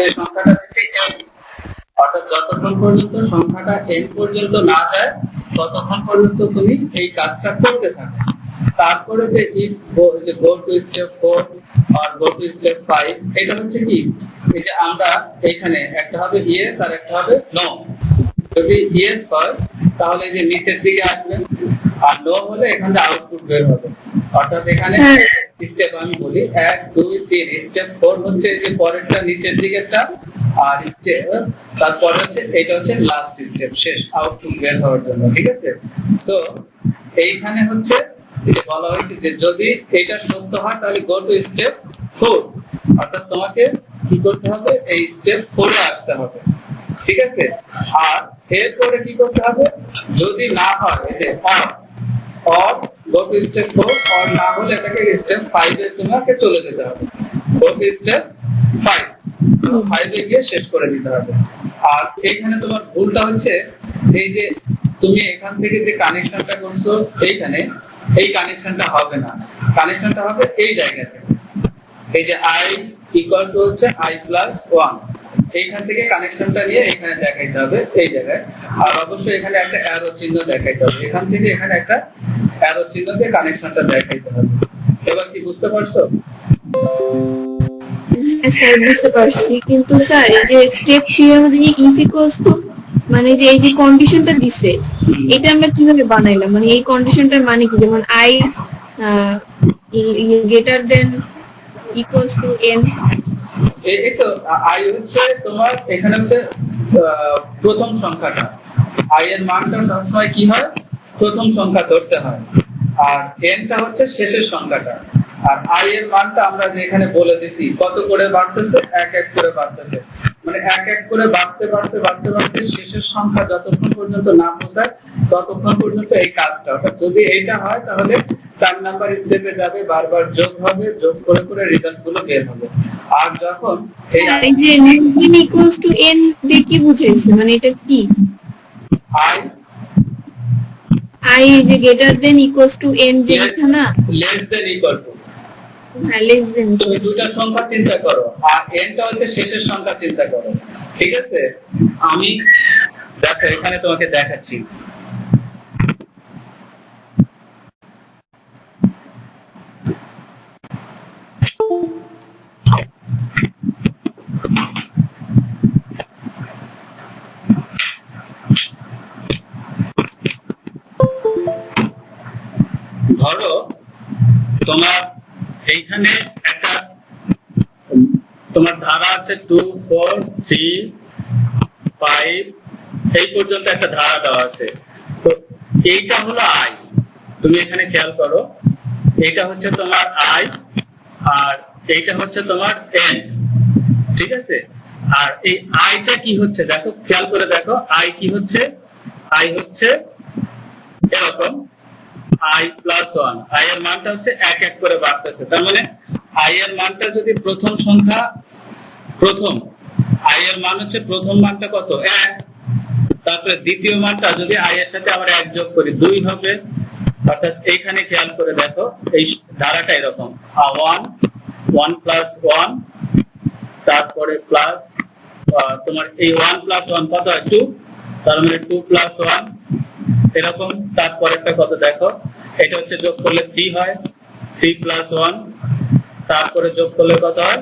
এই সংখ্যাটা দিছি n, অর্থাৎ যতক্ষণ পর্যন্ত সংখ্যাটা n পর্যন্ত না যায় ততক্ষণ পর্যন্ত তুমি এই কাজটা করতে থাকো। তারপরে যে if যে go to step 4 or go to step 5, এটা হচ্ছে কি, এই যে আমরা এখানে একটা হবে yes আর একটা হবে no। যদি yes হয় তাহলে এই যে নিচের দিকে আসবে, আর no হলে এখান থেকে আউটপুট বের হবে। অর্থাৎ এখানে স্টেপ আমি বলি 1 2 3, স্টেপ 4 হচ্ছে যে পরেরটা নিচের দিকেরটা, আর স্টেপ তারপরে হচ্ছে এটা হচ্ছে লাস্ট স্টেপ, শেষ আউটপুট বের হওয়ার জন্য। ঠিক আছে, সো এইখানে হচ্ছে এটা বলা হয়েছে যে যদি এটা সত্য হয় তাহলে গো টু স্টেপ 4, অর্থাৎ তোমাকে কি করতে হবে, এই স্টেপ 4 এ আসতে হবে। ঠিক আছে, আর এরপরে কি করতে হবে, যদি না হয় এই যে or go to step 4, or না হলে এটাকে স্টেপ 5 এ তোমাকে চলে যেতে হবে। গো টু স্টেপ 5 এ গিয়ে শেষ করে দিতে হবে। আর এইখানে তোমার ভুলটা হচ্ছে এই যে তুমি এখান থেকে যে কানেকশনটা করছো এইখানে, এই কানেকশনটা হবে না, কানেকশনটা হবে এই জায়গা থেকে, এই যে i ইকুয়াল টু হচ্ছে i প্লাস 1, এইখান থেকে কানেকশনটা নিয়ে এখানে দেখাইতে হবে এই জায়গায়। আর অবশ্যই এখানে একটা অ্যারো চিহ্ন দেখাইতে হবে, এখান থেকে এখানে একটা অ্যারো চিহ্ন দিয়ে কানেকশনটা দেখাইতে হবে। এবার কি বুঝতে পারছো? স্যার বুঝতে পারছি, কিন্তু স্যার এই যে স্টেপ 3 এর মধ্যে যে ইফ ইকুয়ালস টু মানে যে এই যে কন্ডিশনটা দিছে এটা আমরা কিভাবে বানাইলাম, মানে এই কন্ডিশনটার মানে কি, যেমন i greater than equals to n, এই তো i হচ্ছে তোমার এখানে হচ্ছে প্রথম সংখ্যাটা, i এর মানটা সবসময় কি হয়, প্রথম সংখ্যা ধরতে হয়, আর n টা হচ্ছে শেষের সংখ্যাটা। আর i এর মানটা আমরা যে এখানে বলে দিছি কত করে বাড়তেছে, এক এক করে বাড়তেছে, মানে এক এক করে বাড়তে বাড়তে বাড়তে বাড়তে শেষের সংখ্যা যতক্ষণ পর্যন্ত না পৌঁছায় ততক্ষণ পর্যন্ত এই কাজটা। অর্থাৎ যদি এইটা হয় তাহলে 4 নাম্বার স্টেপে যাবে, বারবার যোগ হবে, যোগ করে করে রেজাল্ট গুলো বের হবে। আর যখন এই যে n ইকুয়ালস টু n দিয়ে কি বুঝাইছে, মানে এটা কি i যে greater than equals to n যে লেখা না, লেস দেন ইকুয়াল টু, হ্যাঁ লেস দেন, তুমি দুইটা সংখ্যা চিন্তা করো আর n টা হচ্ছে শেষের সংখ্যা চিন্তা করো। ঠিক আছে, আমি দেখো এখানে তোমাকে দেখাচ্ছি। ধরো তোমার এইখানে একটা তোমার ধারা আছে 2 4 3 5 এই পর্যন্ত একটা ধারা দেওয়া আছে। তো এইটা হলো i, তুমি এখানে খেয়াল করো, এটা হচ্ছে তোমার i আর এইটা হচ্ছে তোমার n। ঠিক আছে, আর এই i টা কি হচ্ছে দেখো, খেয়াল করে দেখো i কি হচ্ছে, i হচ্ছে এরকম i প্লাস 1, i এর মানটা হচ্ছে এক এক করে বাড়তেছে। তার মানে i এর মানটা যদি প্রথম সংখ্যা, প্রথম i এর মান হচ্ছে প্রথম মানটা কত, 1, তারপরে দ্বিতীয় মানটা যদি i এর সাথে আবার 1 যোগ করি 2 হবে। অর্থাৎ এইখানে খেয়াল করে দেখো এই ধারাটা এরকম 1 1 প্লাস 1, তারপরে প্লাস তোমার এই 1 প্লাস 1 কত হয় 2, তার মানে 2 প্লাস 1 এরকম। তারপরেরটা কত দেখো, এটা হচ্ছে যোগ করলে 3 হয়, 3 প্লাস 1, তারপরে যোগ করলে কত হয়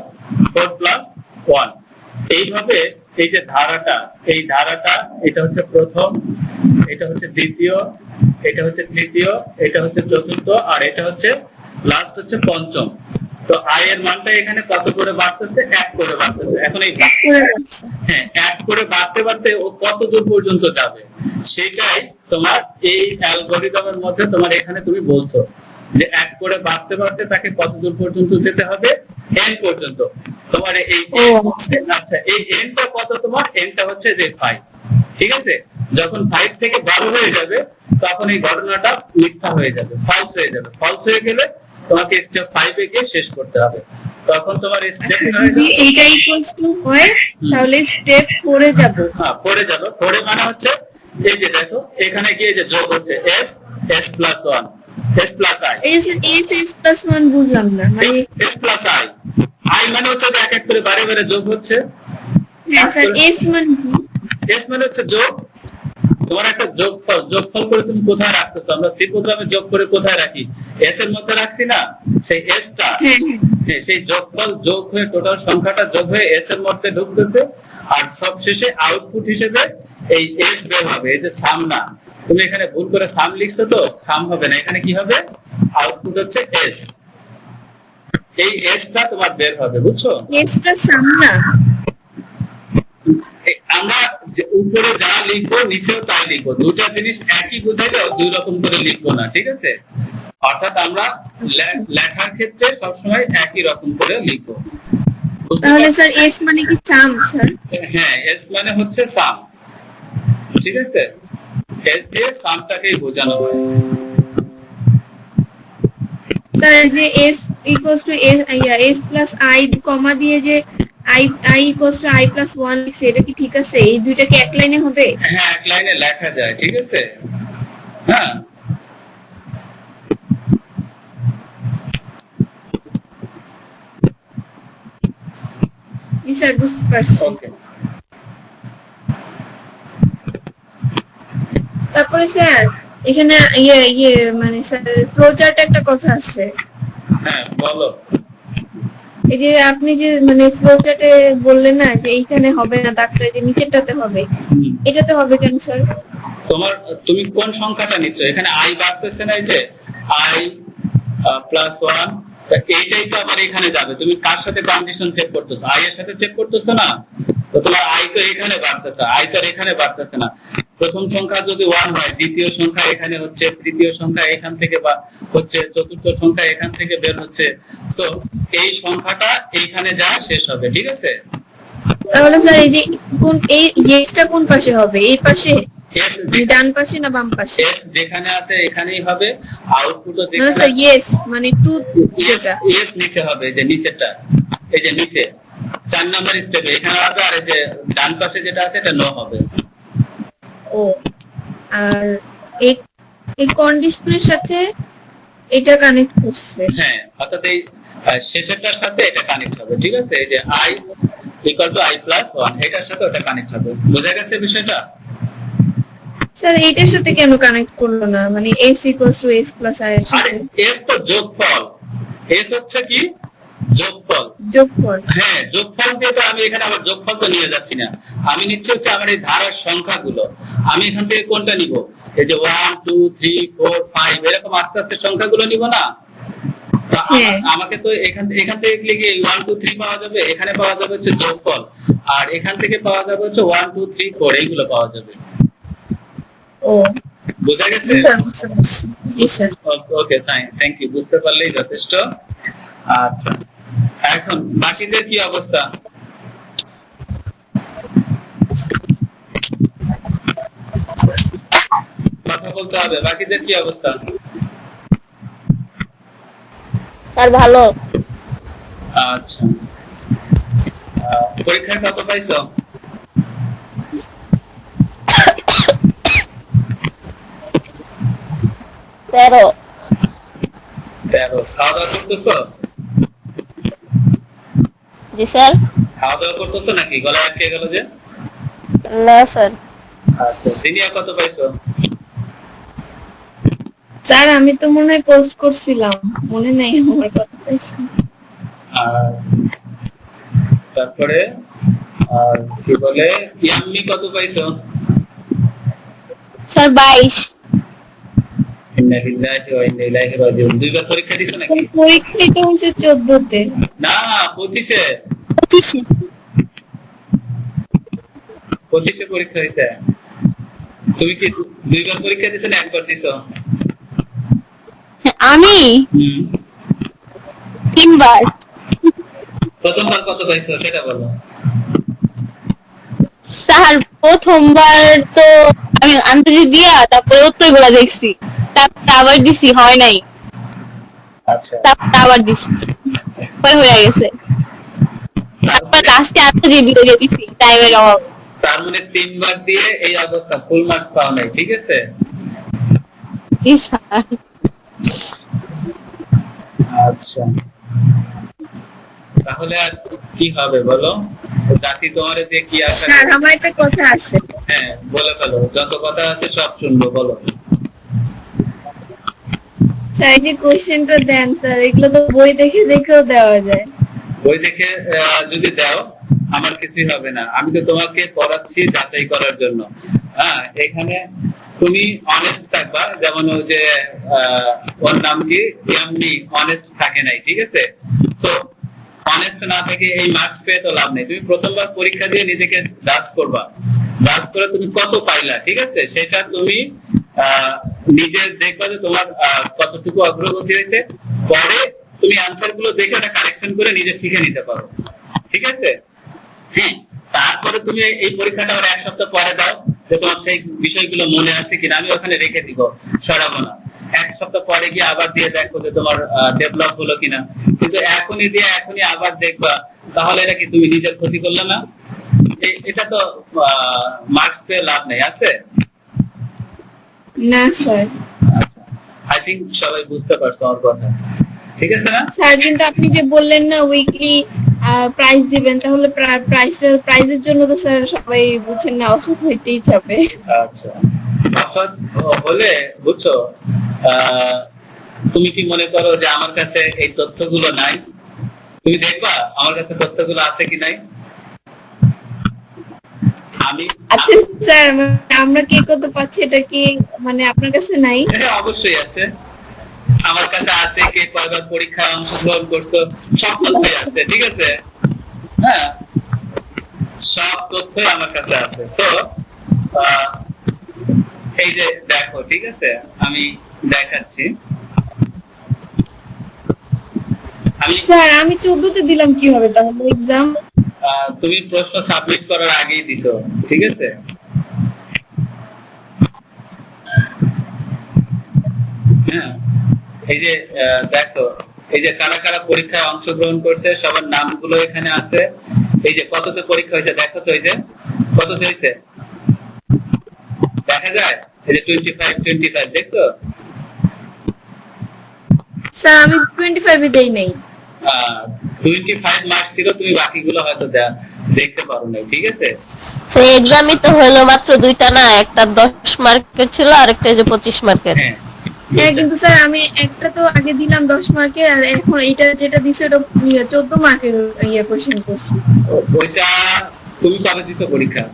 4 প্লাস 1। এইভাবে এই যে ধারাটা, এই ধারাটা এটা হচ্ছে প্রথম, এটা হচ্ছে দ্বিতীয়, এটা হচ্ছে তৃতীয়, এটা হচ্ছে চতুর্থ, আর এটা হচ্ছে লাস্ট হচ্ছে পঞ্চম। তো i এর মানটা এখানে কত করে বাড়তেছে, 1 করে বাড়তেছে। এখন এই হ্যাঁ 1 করে বাড়তে বাড়তে ও কত দূর পর্যন্ত যাবে সেটাই তোমার এই অ্যালগরিদমের মধ্যে তোমার এখানে তুমি বলছো যে 1 করে বাড়তে বাড়তে তাকে কত দূর পর্যন্ত যেতে হবে, n পর্যন্ত। তোমার এই আচ্ছা এই n টা কত, তোমার n টা হচ্ছে যে 5। ঠিক আছে, যখন 5 থেকে বড় হয়ে যাবে তখন এই ঘটনাটা মিথ্যা হয়ে যাবে, ফলস হয়ে যাবে। ফলস হয়ে গেলে তোমাকে স্টেপ 5 এ গিয়ে শেষ করতে হবে। তখন তোমার স্টেপ যদি এইটা ইকুয়ালস টু হয় তাহলে স্টেপ 4 এ যাব। হ্যাঁ 4 এ যাব। 4 এ মানে হচ্ছে এই যে দেখো এখানে গিয়ে যে যোগ হচ্ছে s s plus 1, S plus I, এই যে এস প্লাস 1 বুঝলাম না মানে। এস প্লাস আই, আই মানে হচ্ছে যে এক এক করে বারে বারে যোগ হচ্ছে। হ্যাঁ স্যার, এস মানে কি? এস মানে হচ্ছে যোগ। তোমার একটা যোগফল করে তুমি কোথায় রাখতেছো? আমরা সি প্রোগ্রামে যোগ করে কোথায় রাখি? এস এর মধ্যে রাখছি না? সেই এসটা, হ্যাঁ সেই যোগফল যোগ হয়ে টোটাল সংখ্যাটা যোগ হয়ে এস এর মধ্যে ঢুকতেছে, আর সবশেষে আউটপুট হিসেবে এই এস বের হবে। এই যে সাম না, তুমি এখানে ভুল করে সাম লিখছো, তো সাম হবে না, এখানে কি হবে? আউটপুট হচ্ছে এস। এই এসটা তোমার বের হবে, বুঝছো? এসটা সাম না। আমরা উপরে যা লিখবো নিচেও তাই লিখবো, দুটা জিনিস একই বুঝাইলেও দুই রকম করে লিখবো না, ঠিক আছে? অর্থাৎ আমরা লেখার ক্ষেত্রে সবসময় একই রকম করে লিখবো। তাহলে স্যার এস মানে কি সাম স্যার? হ্যাঁ, এস মানে হচ্ছে সাম, ঠিক আছে? এস দিয়ে সামটাকেই বোঝানো হয়। স্যার যে S equals to S plus I comma দিয়ে যে I equals to I plus 1 লিখছে, এটা কি ঠিক আছে? এই দুইটা কি এক লাইনে হবে? হ্যাঁ, এক লাইনে লেখা যায়, ঠিক আছে? হ্যাঁ, জি স্যার, বুঝতে পারছি। ওকে। তারপরে স্যার এখানে মানে স্যার ফ্লো চার্ট একটা কথা আছে। হ্যাঁ, বলো। এই যে আপনি যে মানে ফ্লো চার্টে বললেন না যে এইখানে হবে না দাগটা, যে নিচেরটাতে হবে, এটাতে হবে কেন স্যার? তুমি কোন সংখ্যাটা নিচ্ছ? এখানে আই বাড়তেছে না, এই যে আই প্লাস 1, এইটাই তো আবার এখানে যাবে। তুমি কার সাথে কন্ডিশন চেক করতেছো? আই এর সাথে চেক করতেছো না? তো তোমার আই তো এখানে বাড়তেছে, আই তো এখানে বাড়তেছে না। প্রথম সংখ্যা যদি 1 হয়, দ্বিতীয় সংখ্যা এখানে হচ্ছে, তৃতীয় সংখ্যা এখান থেকে বা হচ্ছে, চতুর্থ সংখ্যা এখান থেকে বের হচ্ছে। সো এই সংখ্যাটা এইখানে যা শেষ হবে, ঠিক আছে? তাহলে স্যার এই যে কোন এই এসটা কোন পাশে হবে? এই পাশে, এস ডান পাশে না বাম পাশে? এস যেখানে আছে এখানেই হবে, আউটপুটও না যেখানে স্যার, আছে। ইয়েস মানে ট্রুথ যেটা। এস নিচে হবে, যে নিচেরটা, এই যে নিচে 4 নাম্বার স্টেপে এখানে হবে, আর এই যে ডান পাশে যেটা আছে এটা নো হবে। ও, আর এই এই কন্ডিশনের সাথে এটা কানেক্ট করছে। হ্যাঁ, অর্থাৎ এই শেষেরটার সাথে এটা কানেক্ট হবে, ঠিক আছে? এই যে I equal to I plus 1, এটার সাথে ওটা কানেক্ট হবে। বোঝা গেছে বিষয়টা? স্যার এইটার সাথে কেন কানেক্ট করলো না? মানে S equals to S plus I এর আরে সাথে এস তো যোগফল, এস হচ্ছে কি? যোগফল। যোগফল। হ্যাঁ, যোগফল দিয়ে তো আমি এখানে আবার যোগফল তো নিয়ে যাচ্ছি না, আমি নিচ্ছি হচ্ছে আমার এই ধারার সংখ্যাগুলো। আমি এখান থেকে কোনটা নিব? এই যে 1 2 3 4 5 এরকম আস্তে আস্তে সংখ্যাগুলো নিব না? তো আমাকে তো এখান থেকে লিখে 1 2 3 পাওয়া যাবে, এখানে পাওয়া যাবে হচ্ছে যোগফল, আর এখান থেকে পাওয়া যাবে হচ্ছে 1 2 3 4, এইগুলো পাওয়া যাবে। ও, বুঝা গেছে? জি স্যার। ওকে, থ্যাংক ইউ, বুঝতে পারলেই যথেষ্ট। আচ্ছা, এখন বাকিদের কি অবস্থা? কথা বলতে হবে, বাকিদের কি অবস্থা? স্যার ভালো। আচ্ছা, পরীক্ষায় কত পাইছো? 13। খাওয়া দাওয়া করতেছো? জি স্যার। খাওয়া দাওয়া করতেছো নাকি? গলায় আটকে গেল যে? না স্যার। আচ্ছা, জিনিয়া কত পাইছো? স্যার আমি তো মনে হয় পোস্ট করছিলাম, মনে নাই আমার কত পাইছি। তারপরে আর কি বলে, ইয়াম্মি কত পাইছো? স্যার 22। ইন্না লিল্লাহি ওয়া ইন্না ইলাইহি রাজিউন। দুইবার পরীক্ষা দিছো নাকি? পরীক্ষা তো হইছে 14 তে। না, 25 এ। 25 এ পরীক্ষা হইছে। তুমি কি দুইবার পরীক্ষা দিছো না একবার দিছো? আমি 3 বার। প্রথমবার কত পাইছো সেটা বলো। স্যার প্রথমবার তো আমি আন্তর্জাতিক দিয়া তারপরে উত্তরগুলা দেখছি, তারপর আবার দিছি, হয় নাই। আচ্ছা, তারপর আবার দিছি, হয়ে গেছে। তারপর লাস্টে আন্তর্জাতিক দিয়ে দিছি টাইমের অভাব। তার মানে 3 বার দিয়ে এই অবস্থা, ফুল মার্কস পাও নাই, ঠিক আছে? জি স্যার। আচ্ছা, তাহলে আর কি হবে বলো? জাতি তোমার দিয়ে কি আশা স্যার করে? আমার একটা কথা আছে। হ্যাঁ বলে ফেলো, যত কথা আছে সব শুনবো, বলো। স্যার এই যে কোশ্চেনটা দেন স্যার, এগুলো তো বই দেখে দেখেও দেওয়া যায়। বই দেখে যদি দাও আমার কিছুই হবে না, আমি তো তোমাকে পড়াচ্ছি যাচাই করার জন্য। হ্যাঁ, এখানে তুমি অনেস্ট থাকবা, যেমন ওই যে ওর নাম কি, এমনি অনেস্ট থাকে নাই, ঠিক আছে? সো অনেস্ট না থেকে এই মার্কস পেয়ে তো লাভ নেই। তুমি প্রথমবার পরীক্ষা দিয়ে নিজেকে জাজ করবা, জাজ করে তুমি কত পাইলা, ঠিক আছে? সেটা তুমি নিজে দেখবা যে তোমার কতটুকু অগ্রগতি হয়েছে। পরে তুমি অ্যান্সার গুলো দেখে ওটা কারেকশন করে নিজে শিখে নিতে পারো, ঠিক আছে? হ্যাঁ, তারপরে তুমি এই পরীক্ষাটা আবার এক সপ্তাহ পরে দাও, যে তোমার সেই বিষয়গুলো মনে আছে কিনা। আমি ওখানে রেখে দিব, সরাবো না। এক সপ্তাহ পরে গিয়ে আবার দিয়ে দেখো যে তোমার ডেভেলপ হলো কিনা। কিন্তু এখনই দিয়ে এখনই আবার দেখবা, তাহলে এটা কি তুমি নিজের ক্ষতি করলে না? এটা তো মার্কস পেয়ে লাভ নেই, আছে? না স্যার। আচ্ছা, আই থিংক সবাই বুঝতে পারছো আমার কথা, ঠিক আছে না? স্যার কিন্তু আপনি যে বললেন না উইকলি প্রাইজ দিবেন, তাহলে প্রাইজের জন্য তো স্যার সবাই বুঝছেন না, অসুখ হইতেই যাবে। আচ্ছা, অসৎ হলে বুঝছো, তুমি কি মনে করো যে আমার কাছে এই তথ্যগুলো নাই? তুমি দেখবা আমার কাছে তথ্যগুলো আছে কি নাই। আমি আচ্ছা স্যার, আমরা কে কত পাচ্ছি এটা কি মানে আপনার কাছে নাই? হ্যাঁ, অবশ্যই আছে, আমার কাছে আছে। কে কয়বার পরীক্ষায় অংশগ্রহণ করছো সব তথ্যই আছে, ঠিক আছে? হ্যাঁ, সব তথ্যই আমার কাছে আছে। সো এই যে দেখো, ঠিক আছে, আমি দেখাচ্ছি। স্যার আমি 14তে দিলাম কিভাবে তাহলে এক্সাম? তুমি প্রশ্ন সাবমিট করার আগেই দিছো, ঠিক আছে? হ্যাঁ, এই যে দেখো, এই যে কারা কারা পরীক্ষায় অংশগ্রহণ করছে সবার নামগুলো এখানে আছে। এই যে কততে পরীক্ষা হয়েছে দেখো তো, এই যে কততে হয়েছে দেখা যায়, এই যে 25 দেখছো? স্যার আমি 25 এ দেই নাই। 25 মার্কস ছিল, তুমি বাকিগুলো হয়তো দেখতে পারো নাই, ঠিক আছে? সেই এক্সামই তো হলো মাত্র দুইটা না, একটা 10 মার্কের ছিল আর একটা যে 25 মার্কের। হ্যাঁ, হ্যাঁ কিন্তু স্যার আমি একটা তো আগে দিলাম 10 মার্কের, আর এখন এটা যেটা দিছে ওটা 14 মার্কের কোশ্চেন করছি। ওইটা তুমি কবে দিছো পরীক্ষা?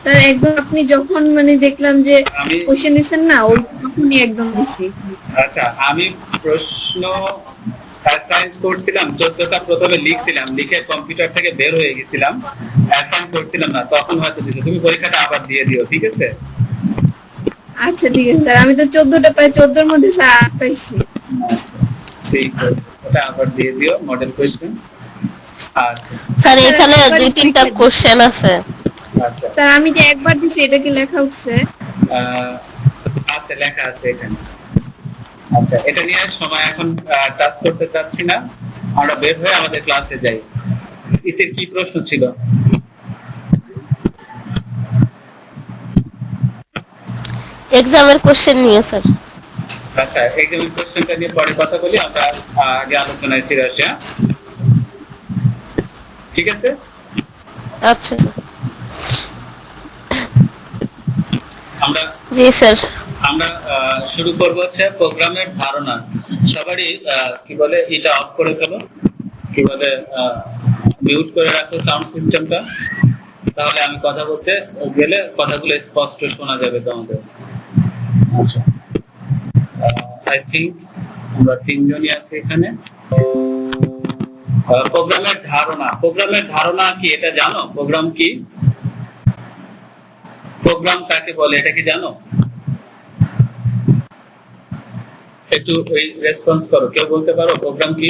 স্যার একদম আপনি যখন মানে দেখলাম যে আমি কোশ্চেন দিছেন না, ওই তখনই একদম দিছি। আচ্ছা, আমি প্রশ্ন অ্যাসাইন করছিলাম 14টা, প্রথমে লিখছিলাম, লিখে কম্পিউটার থেকে বের হয়ে গেছিলাম, অ্যাসাইন করছিলাম না, তখন হয়তো দিছো। তুমি পরীক্ষাটা আবার দিয়ে দিও, ঠিক আছে? আচ্ছা ঠিক আছে স্যার, আমি তো 14টা পাই, 14 এর মধ্যে স্যার 8 পাইছি। আচ্ছা ঠিক আছে, ওটা আবার দিয়ে দিও, মডেল কোশ্চেন। আচ্ছা স্যার এখানে দুই তিনটা কোশ্চেন আছে। আচ্ছা, স্যার আমি যে একবার দিছি এটা কি লেখা উঠছে? আছে, লেখা আছে এখানে। আচ্ছা, এটা নিয়ে সময় এখন টাচ করতে চাচ্ছি না, আমরা বের হয়ে আমাদের ক্লাসে যাই। এতে কি প্রশ্ন ছিল? এক্সামের কোশ্চেন নিয়ে স্যার। আচ্ছা, এক্সামের কোশ্চেনটা নিয়ে পরে কথা বলি, আমরা আগে আলোচনায় ফিরে আসি। ঠিক আছে? আচ্ছা আমরা জি স্যার, আমরা শুরু করব হচ্ছে প্রোগ্রামের ধারণা। সবারই কি বলে, এটা অফ করে ফেলো, কি বলে মিউট করে রাখো সাউন্ড সিস্টেমটা, তাহলে আমি কথা বলতে গেলে কথাগুলো স্পষ্ট শোনা যাবে তোমাদের। আচ্ছা, আই থিংক আমরা তিনজনই আছি এখানে। প্রোগ্রামের ধারণা কি এটা জানো? প্রোগ্রাম কি, প্রোগ্রাম কাকে বলে এটা কি জানো? একটু ওই রেসপন্স করো, কেউ বলতে পারো প্রোগ্রাম কি?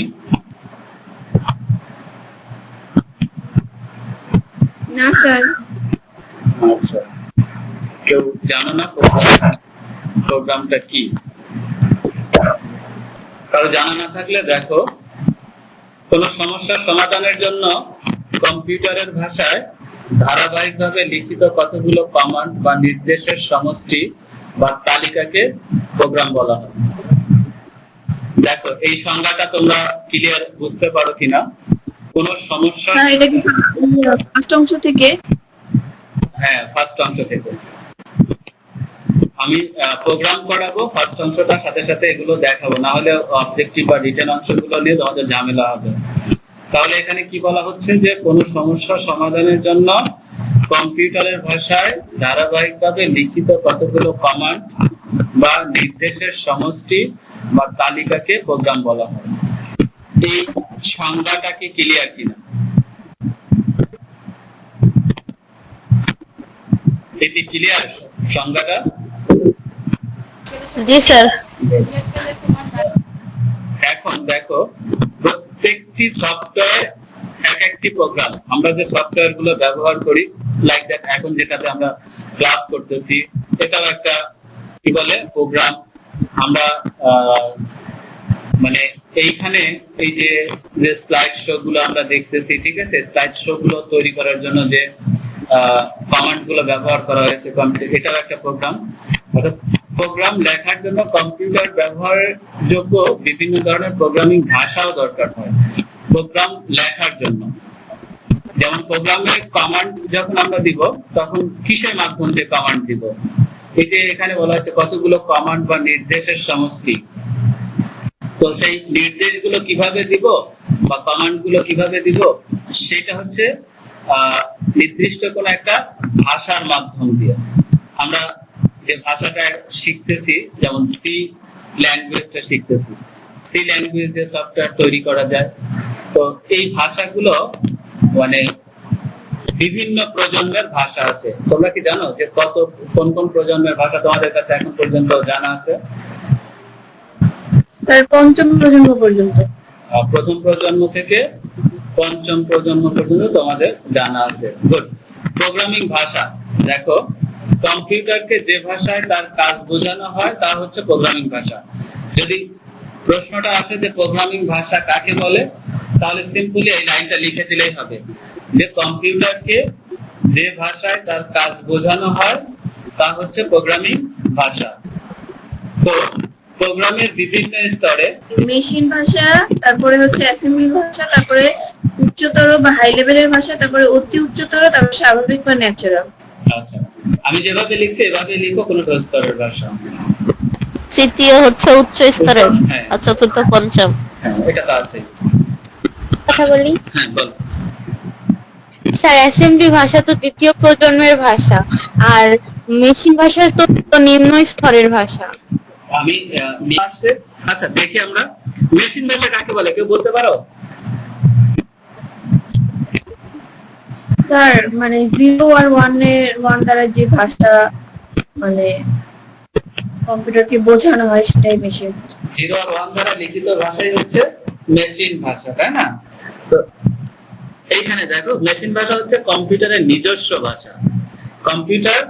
না স্যার। আচ্ছা, কেউ জানো না প্রোগ্রামটা কি? কারো জানা না থাকলে দেখো, কোন সমস্যার সমাধানের জন্য কম্পিউটারের ভাষায় ধারাবাহিকভাবে লিখিত কতগুলো কমান্ড বা নির্দেশের সমষ্টি বা তালিকাকে প্রোগ্রাম বলা হয়। দেখো এই সংজ্ঞাটা তোমরা ক্লিয়ার বুঝতে পারো কিনা, কোন সমস্যা? না এটা কি ফার্স্ট অংশ থেকে? হ্যাঁ, ফার্স্ট অংশ থেকে আমি প্রোগ্রাম করাবো, ফার্স্ট অংশটার সাথে সাথে এগুলো দেখাবো, না হলে অবজেক্টিভ বা রিটেন অংশগুলো নিয়ে তোমাদের ঝামেলা হবে। তাহলে এখানে কি বলা হচ্ছে যে কোন সমস্যা সমাধানের জন্য কম্পিউটারের ভাষায় ধারাবাহিকভাবে লিখিত কতগুলো কমান্ড বা নির্দেশের সমষ্টি বা তালিকাকে প্রোগ্রাম বলা হয়। এই সংজ্ঞাটা কি ক্লিয়ার কিনা? এটি ক্লিয়ার সংজ্ঞাটা? জি স্যার। এখন দেখো প্রত্যেকটি সফটওয়্যার এক একটি প্রোগ্রাম। আমরা যে সফটওয়্যার গুলো ব্যবহার করি লাইক দ্যাট, এখন যেটাতে আমরা ক্লাস করতেছি এটাও একটা কি বলে প্রোগ্রাম। আমরা মানে এইখানে এই যে স্লাইড শো গুলো আমরা দেখতেছি, ঠিক আছে, স্লাইড শো গুলো তৈরি করার জন্য যে কমান্ড গুলো ব্যবহার করা হয়েছে এটাও একটা প্রোগ্রাম। অর্থাৎ প্রোগ্রাম লেখার জন্য কম্পিউটার ব্যবহারযোগ্য বিভিন্ন ধরনের প্রোগ্রামিং ভাষাও দরকার হয় প্রোগ্রাম লেখার জন্য। যেমন প্রোগ্রামের কমান্ড যখন আমরা দিব তখন কিসের মাধ্যম দিয়ে কমান্ড দিব? এই যে এখানে বলা আছে কতগুলো কমান্ড বা নির্দেশের সমষ্টি, তো সেই নির্দেশগুলো কিভাবে দিব বা কমান্ড গুলো কিভাবে দিব সেটা হচ্ছে নির্দিষ্ট কোন একটা ভাষার মাধ্যম দিয়ে। আমরা যে ভাষাটা শিখতেছি, যেমন সি ল্যাঙ্গুয়েজটা শিখতেছি, সি ল্যাঙ্গুয়েজ দিয়ে সফটওয়্যার তৈরি করা যায়। তো এই ভাষাগুলো মানে বিভিন্ন প্রজন্মের ভাষা আছে। তোমরা কি জানো যে কোন কোন প্রজন্মের ভাষা তোমাদের কাছে এখন পর্যন্ত জানা আছে? তার পঞ্চম প্রজন্ম পর্যন্ত। প্রথম প্রজন্ম থেকে পঞ্চম প্রজন্ম পর্যন্ত তোমাদের জানা আছে। গুড। প্রোগ্রামিং ভাষা, দেখো কম্পিউটারকে যে ভাষায় তার কাজ বোঝানো হয় তা হচ্ছে প্রোগ্রামিং ভাষা। যদি প্রশ্নটা আসে যে প্রোগ্রামিং ভাষা কাকে বলে, তাহলে সিম্পলি এই লাইনটা লিখে দিলেই হবে যে কম্পিউটারকে যে ভাষায় তার কাজ বোঝানো হয় তা হচ্ছে প্রোগ্রামিং ভাষা। তো প্রোগ্রামের বিভিন্ন স্তরে মেশিন ভাষা, তারপরে হচ্ছে অ্যাসেম্বলি ভাষা, তারপরে উচ্চতর বা হাই লেভেলের ভাষা, তারপরে অতি উচ্চতর, তারপরে স্বাভাবিক বা ন্যাচারাল। আচ্ছা, আমি যেভাবে লিখছি এভাবে লিখো, কোন স্তরের ভাষা। তৃতীয় হচ্ছে উচ্চ স্তরের, হ্যাঁ। আর চতুর্থ পঞ্চম। হ্যাঁ, এটা তো আছে। কথা বলি হ্যাঁ, বল। স্যার, অ্যাসেম্বলি ভাষা তো তৃতীয় প্রজন্মের ভাষা, আর মেশিন ভাষা তো নিম্ন স্তরের ভাষা। আমি আচ্ছা দেখি আমরা মেশিন ভাষা কাকে বলে, কেউ বলতে পারো? স্যার মানে 0 আর 1 দ্বারা যে ভাষা মানে কম্পিউটারকে বোঝানো হয় সেটাই মেশিন। 0 আর 1 দ্বারা লিখিত ভাষাই হচ্ছে মেশিন ভাষা, তাই না? তো এইখানে দেখো মেশিন ভাষা হচ্ছে কম্পিউটারের নিজস্ব ভাষা। কম্পিউটার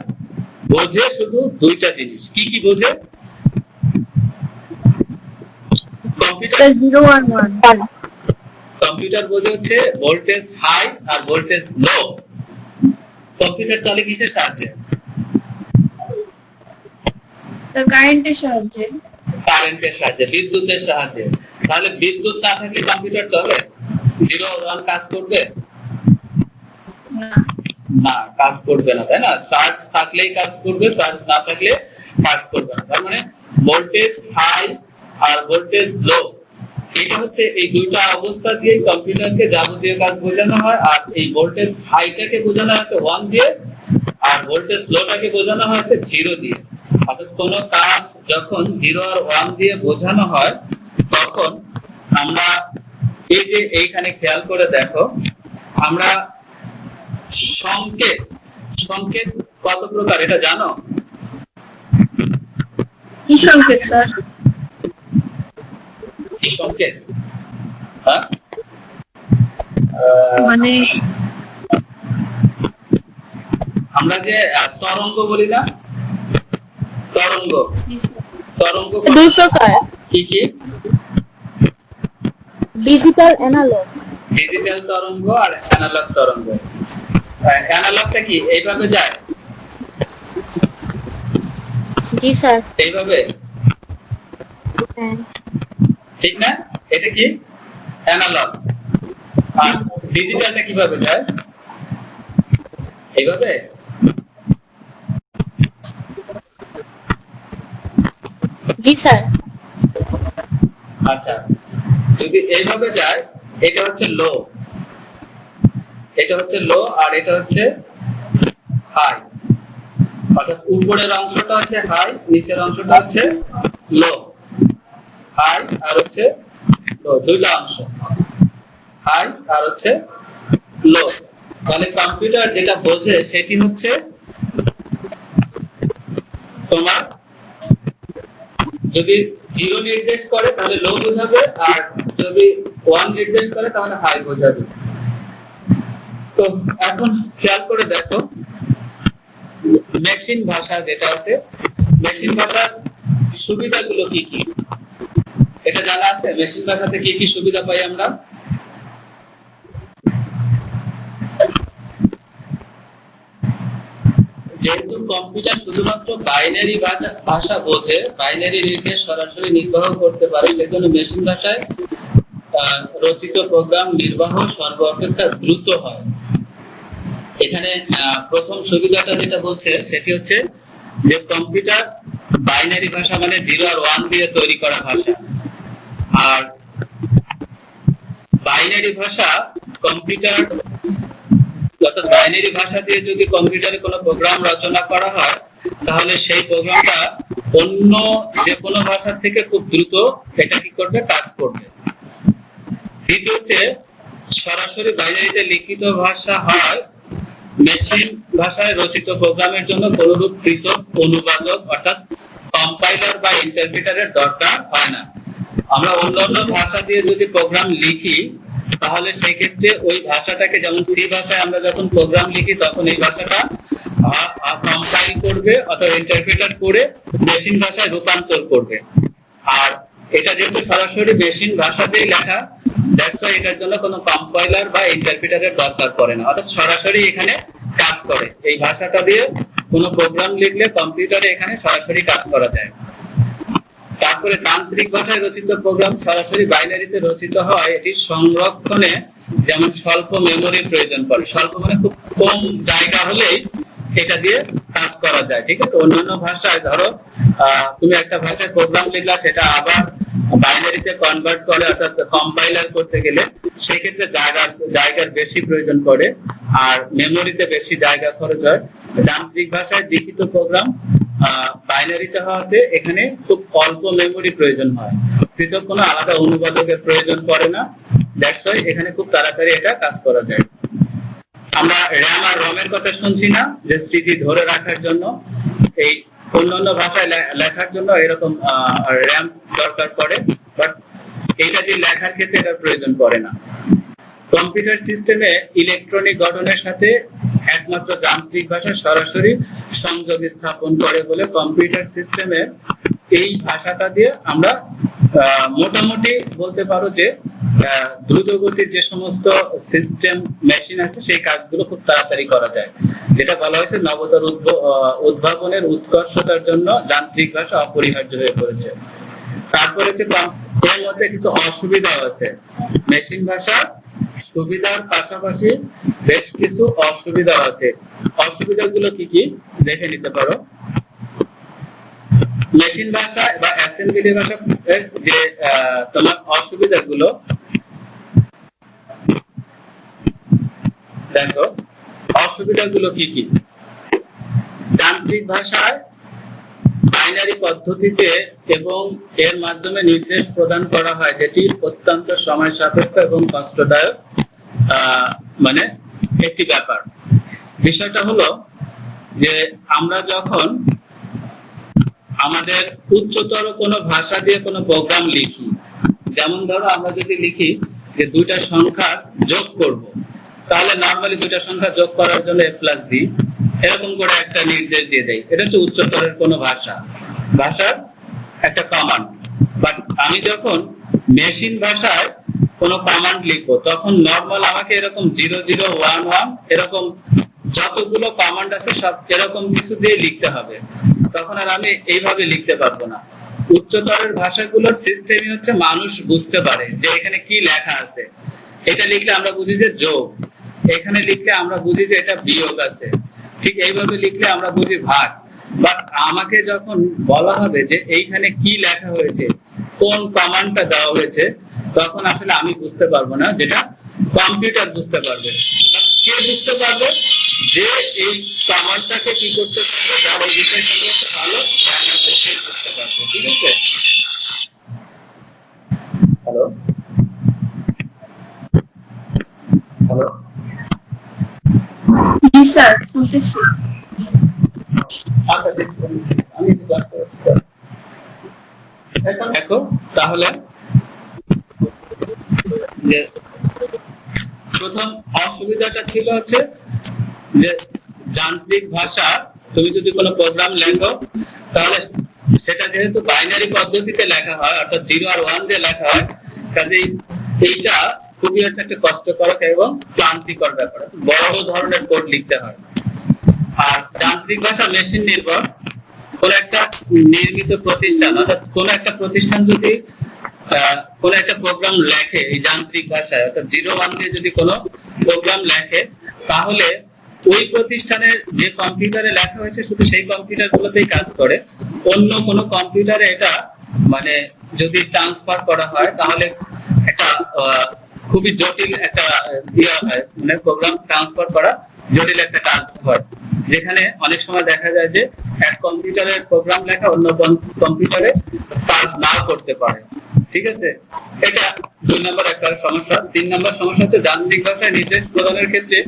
বোঝে শুধু দুইটা জিনিস। কি কি বোঝে কম্পিউটার? 0 আর 1। কম্পিউটার বোঝে হচ্ছে ভোল্টেজ হাই আর ভোল্টেজ লো। কম্পিউটার চলে কিসের সাহায্যে? স্যার কারেন্টের সাহায্যে। কারেন্টের সাহায্যে, বিদ্যুতের সাহায্যে। তাহলে বিদ্যুৎ না থাকলে কম্পিউটার চলে? 0 আর 1 কাজ করবে না, কাজ করবে না, তাই না? চার্জ থাকলেই কাজ করবে, চার্জ না থাকলে কাজ করবে না। তার মানে ভোল্টেজ হাই আর ভোল্টেজ লো, এটা হচ্ছে এই দুইটা অবস্থা দিয়ে কম্পিউটারকে যাবতীয় কাজ বোঝানো হয়। আর এই ভোল্টেজ হাইটাকে বোঝানো হচ্ছে 1 দিয়ে, আর ভোল্টেজ লোটাকে বোঝানো হচ্ছে 0 দিয়ে। অর্থাৎ কোনো কাজ যখন 0 আর 1 দিয়ে বোঝানো হয় তখন আমরা এই যে এইখানে খেয়াল করে দেখো, আমরা সংকেত কত প্রকার এটা জানো? কি সংকেত স্যার? কি সংকেত? হ্যাঁ, মানে আমরা যে তরঙ্গ বলি না, তরঙ্গ দুই প্রকার। কি কি? Digital, analogue. ডিজিটাল তরঙ্গ আর অ্যানালগ তরঙ্গ। অ্যানালগটা কি এইভাবে যায়? জি স্যার। এইভাবে? হ্যাঁ। ঠিক না? এটা কি অ্যানালগ। আর ডিজিটালটা কিভাবে যায়? এইভাবে। জি স্যার। আচ্ছা, যদি এইভাবে যায়, এটা হচ্ছে লো, এটা হচ্ছে লো, আর এটা হচ্ছে হাই। অর্থাৎ উপরের অংশটা হচ্ছে হাই, নিচের অংশটা হচ্ছে লো। হাই আর হচ্ছে লো, দুইটা অংশ, হাই আর হচ্ছে লো। তাহলে কম্পিউটার যেটা বোঝে সেটি হচ্ছে তোমার যদি 0 নির্দেশ করে তাহলে লো বোঝাবে, আর যদি 1 নির্দেশ করে তাহলে হাই বোঝাবে। তো এখন খেয়াল করে দেখো, মেশিন ভাষা যেটা আছে, মেশিন ভাষার সুবিধাগুলো কি কি এটা জানা আছে? মেশিন ভাষাতে কি কি সুবিধা পাই আমরা? যেহেতু কম্পিউটার শুধুমাত্র বাইনারি ভাষা বোঝে, বাইনারি নির্দেশ সরাসরি নির্বাহ করতে পারে, সেজন্য মেশিন ভাষায় রচিত প্রোগ্রাম নির্বাহ সর্বাপেক্ষা দ্রুত হয়। এখানে প্রথম সুবিধাটা যেটা বলছে সেটি হচ্ছে যে কম্পিউটার বাইনারি ভাষা মানে 0 আর 1 দিয়ে তৈরি করা ভাষা। আর বাইনারি ভাষা কম্পিউটার, অর্থাৎ বাইনারি ভাষা দিয়ে যদি কম্পিউটারে কোনো প্রোগ্রাম রচনা করা হয় তাহলে সেই প্রোগ্রামটা অন্য যে কোনো ভাষার থেকে খুব দ্রুত এটা কি করবে, কাজ করবে। দ্বিতীয় হচ্ছে সরাসরি বাইনারিতে লিখিত ভাষা হয়, মেশিন ভাষায় রচিত প্রোগ্রামের জন্য কোনরূপ পৃথক অনুবাদক অর্থাৎ কম্পাইলার বা ইন্টারপ্রিটারের দরকার হয় না। আমরা অন্যান্য ভাষা দিয়ে যদি প্রোগ্রাম লিখি তাহলে সেই ক্ষেত্রে ওই ভাষাটাকে, যেমন সি ভাষায় আমরা যখন প্রোগ্রাম লিখি তখন এই ভাষাটা কম্পাইল করবে অথবা ইন্টারপ্রিটার করে মেশিন ভাষায় রূপান্তর করবে। আর এটা যেহেতু সরাসরি মেশিন ভাষা দিয়ে লেখা, দ্যাটস ওয়াই এটার জন্য কোনো কম্পাইলার বা ইন্টারপ্রিটারের দরকার পড়ে না, অর্থাৎ সরাসরি এখানে কাজ করে। এই ভাষাটা দিয়ে কোনো প্রোগ্রাম লিখলে কম্পিউটারে এখানে সরাসরি কাজ করা যায়। তারপরে যান্ত্রিক ভাষায় রচিত প্রোগ্রাম সরাসরি বাইনারিতে রচিত হয়, এটি সংরক্ষণে যেমন স্বল্প মেমোরির প্রয়োজন পড়ে। স্বল্প মানে খুব কম জায়গা হলেই এটা দিয়ে কাজ করা যায়, ঠিক আছে? অন্যান্য ভাষায় ধরো তুমি একটা ভাষায় প্রোগ্রাম লিখলা, সেটা আবার বাইনারিতে কনভার্ট করে অর্থাৎ কম্পাইলার করতে গেলে সেক্ষেত্রে জায়গার বেশি প্রয়োজন পড়ে আর মেমোরিতে বেশি জায়গা খরচ হয়। যান্ত্রিক ভাষায় লিখিত প্রোগ্রাম বাইনারিতে হওয়াতে এখানে খুব অল্প মেমোরি প্রয়োজন হয়, পৃথক কোনো আলাদা অনুবাদকের প্রয়োজন পড়ে না, দ্যাটস ওয়াই এখানে খুব তাড়াতাড়ি এটা কাজ করা যায়। আমরা র্যাম আর রমের কথা শুনছি না, যে স্মৃতি ধরে রাখার জন্য এই অন্যান্য ভাষায় লেখার জন্য এরকম র্যাম দরকার পড়ে, বাট এইটা দিয়ে লেখার ক্ষেত্রে এটার প্রয়োজন পড়ে না। কম্পিউটার সিস্টেমে ইলেকট্রনিক গঠনের সাথে একমাত্র যান্ত্রিক ভাষা সরাসরি সংযোগ স্থাপন করে বলে কম্পিউটার সিস্টেমে এই ভাষাটা দিয়ে আমরা মোটামুটি বলতে পারো যে দ্রুতগতির যে সমস্ত সিস্টেম মেশিন আছে সেই কাজগুলো খুব তাড়াতাড়ি করা যায়, যেটা বলা হয়েছে নবতর উদ্ভাবনের উৎকর্ষতার জন্য যান্ত্রিক ভাষা অপরিহার্য হয়ে পড়েছে। তারপরে হচ্ছে এর মধ্যে কিছু অসুবিধাও আছে। মেশিন ভাষা সুবিধার পাশাপাশি বেশ কিছু অসুবিধাও আছে। অসুবিধাগুলো কি কি দেখে নিতে পারো। মেশিন ভাষা বা অ্যাসেম্বলি ভাষা যে তোমার অসুবিধাগুলো দেখো, অসুবিধাগুলো কি কি। যান্ত্রিক ভাষায় বাইনারি পদ্ধতিতে এবং এর মাধ্যমে নির্দেশ প্রদান করা হয়, যেটি অত্যন্ত সময় সাপেক্ষ এবং কষ্টদায়ক মানে একটি ব্যাপার। বিষয়টা হলো যে আমরা যখন আমাদের উচ্চতর কোনো ভাষা দিয়ে কোনো প্রোগ্রাম লিখি, যেমন ধরো আমরা যদি লিখি যে দুইটা সংখ্যা যোগ করব, তাহলে নরমালি দুইটা সংখ্যা যোগ করার জন্য a+b এরকম করে একটা নির্দেশ দিয়ে দেয়। এটা হচ্ছে উচ্চতরের কোনো ভাষার একটা কমান্ড। বাট আমি যখন মেশিন ভাষায় কোনো কমান্ড লিখবো তখন নরমাল আমাকে এরকম 0011 এরকম যতগুলো কমান্ড আছে সব এরকম কিছু দিয়ে লিখতে হবে। তখন আর আমি এইভাবে লিখতে পারবো না। উচ্চতরের ভাষাগুলোর সিস্টেমই হচ্ছে মানুষ বুঝতে পারে যে এখানে কি লেখা আছে। এটা লিখলে আমরা বুঝি যে যোগ, এখানে লিখলে আমরা বুঝি যে এটা বিয়োগ আছে, ঠিক এইভাবে লিখলে আমরা বুঝি ভাগ। বাট আমাকে যখন বলা হবে যে এইখানে কি লেখা হয়েছে, কোন কমান্ডটা দেওয়া হয়েছে, তখন আসলে আমি বুঝতে পারবো না, যেটা কম্পিউটার বুঝতে পারবে। কে বুঝতে পারবে? যে এই কমান্ডটাকে কি করতে পারবে, যার এই বিষয় সম্পর্কে ভালো জ্ঞান আছে, সে বুঝতে পারবে। ঠিক আছে? হ্যালো হ্যালো জি স্যার, শুনতেছি। আচ্ছা দেখছি, আমি একটু ক্লাস করাচ্ছি। দেখো তাহলে যে প্রথম অসুবিধাটা ছিল হচ্ছে যে যান্ত্রিক ভাষা, তুমি যদি কোনো প্রোগ্রাম লেখো তাহলে সেটা যেহেতু বাইনারি পদ্ধতিতে লেখা হয়, অর্থাৎ 0 আর 1 দিয়ে লেখা হয়, কাজেই এইটা খুবই হচ্ছে একটা কষ্টকর এবং ক্লান্তিকর ব্যাপার, বড় ধরনের কোড লিখতে হয়। আর যান্ত্রিক ভাষা মেশিন নির্ভর। কোন একটা নির্মিত প্রতিষ্ঠান, অর্থাৎ কোন একটা প্রতিষ্ঠান যদি কোন একটা প্রোগ্রাম লেখে এই যান্ত্রিক ভাষায়, অর্থাৎ 0-1 দিয়ে যদি কোনো প্রোগ্রাম লেখে, তাহলে ওই প্রতিষ্ঠানের যে কম্পিউটারে লেখা হয়েছে শুধু সেই কম্পিউটারগুলোতেই কাজ করে। অন্য কোনো কম্পিউটারে এটা মানে যদি ট্রান্সফার করা হয় তাহলে একটা খুবই জটিল একটা মানে প্রোগ্রাম ট্রান্সফার করা জটিল একটা কাজ হয়, যেখানে অনেক সময় দেখা যায় যে এক কম্পিউটারের প্রোগ্রাম লেখা অন্য কম্পিউটারে কাজ না করতে পারে। ঠিক আছে? এটা 2 নম্বর একটা সমস্যা। 3 নম্বর সমস্যা হচ্ছে যান্ত্রিক ভাষায় নির্দেশ প্রদানের ক্ষেত্রে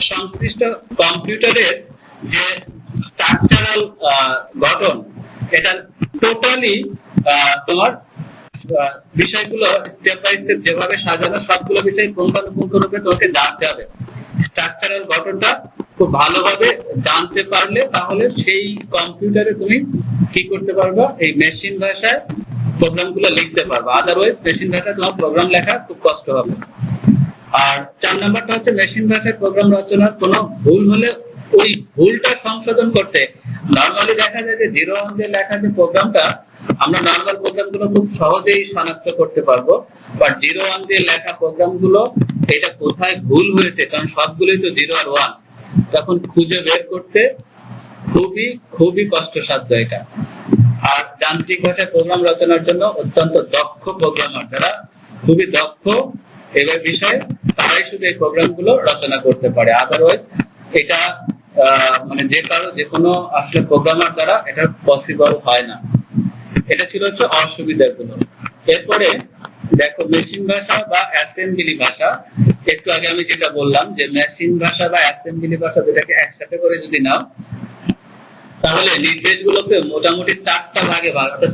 সংশ্লিষ্ট কম্পিউটারের যে স্ট্রাকচারাল গঠন, এটা টোটালি তোমার বিষয়গুলো স্টেপ বাই স্টেপ যেভাবে সাজানো, সবগুলো বিষয় পুঙ্খানুপুঙ্খরূপে তোমাকে জানতে হবে। স্ট্রাকচারাল গঠনটা খুব ভালোভাবে জানতে পারলে তাহলে সেই কম্পিউটারে তুমি কি করতে পারবা, এই মেশিন ভাষায় প্রোগ্রামগুলো লিখতে পারবা। আদারওয়াইজ মেশিন ভাষায় তোমার প্রোগ্রাম লেখা খুব কষ্ট হবে। আর 4 নাম্বারটা হচ্ছে মেশিন ভাষায় প্রোগ্রাম রচনার কোনো ভুল হলে ওই ভুলটা সংশোধন করতে নরমালি দেখা যায় যে 0-1 দিয়ে লেখা যে প্রোগ্রামটা, আমরা নরমাল প্রোগ্রামগুলো খুব সহজেই শনাক্ত করতে পারবো, বাট 0-1 দিয়ে লেখা প্রোগ্রামগুলো এটা কোথায় ভুল হয়েছে, কারণ সবগুলোই তো 0 আর 1, তখন খুঁজে বের করতে খুবই খুবই কষ্টসাধ্য এটা। আর যান্ত্রিক ভাষায় প্রোগ্রাম রচনার জন্য অত্যন্ত দক্ষ প্রোগ্রামার, যারা খুবই দক্ষ এই বিষয়ে, তারাই শুধু এই প্রোগ্রামগুলো রচনা করতে পারে। আদারওয়াইজ এটা মানে যে কোনো আসলে প্রোগ্রামার দ্বারা এটা পসিবল হয় না। এটা ছিল হচ্ছে অসুবিধাগুলো। এরপরে দেখো মেশিন ভাষা বা অ্যাসেম্বলি ভাষা। একটু আগে আমি যেটা বললাম যে মেশিন ভাষা বা অ্যাসেম্বলি ভাষা দুটাকে একসাথে করে যদি নাও, তাহলে নির্দেশগুলোকে মোটামুটি 4টা ভাগে ভাগ, অর্থাৎ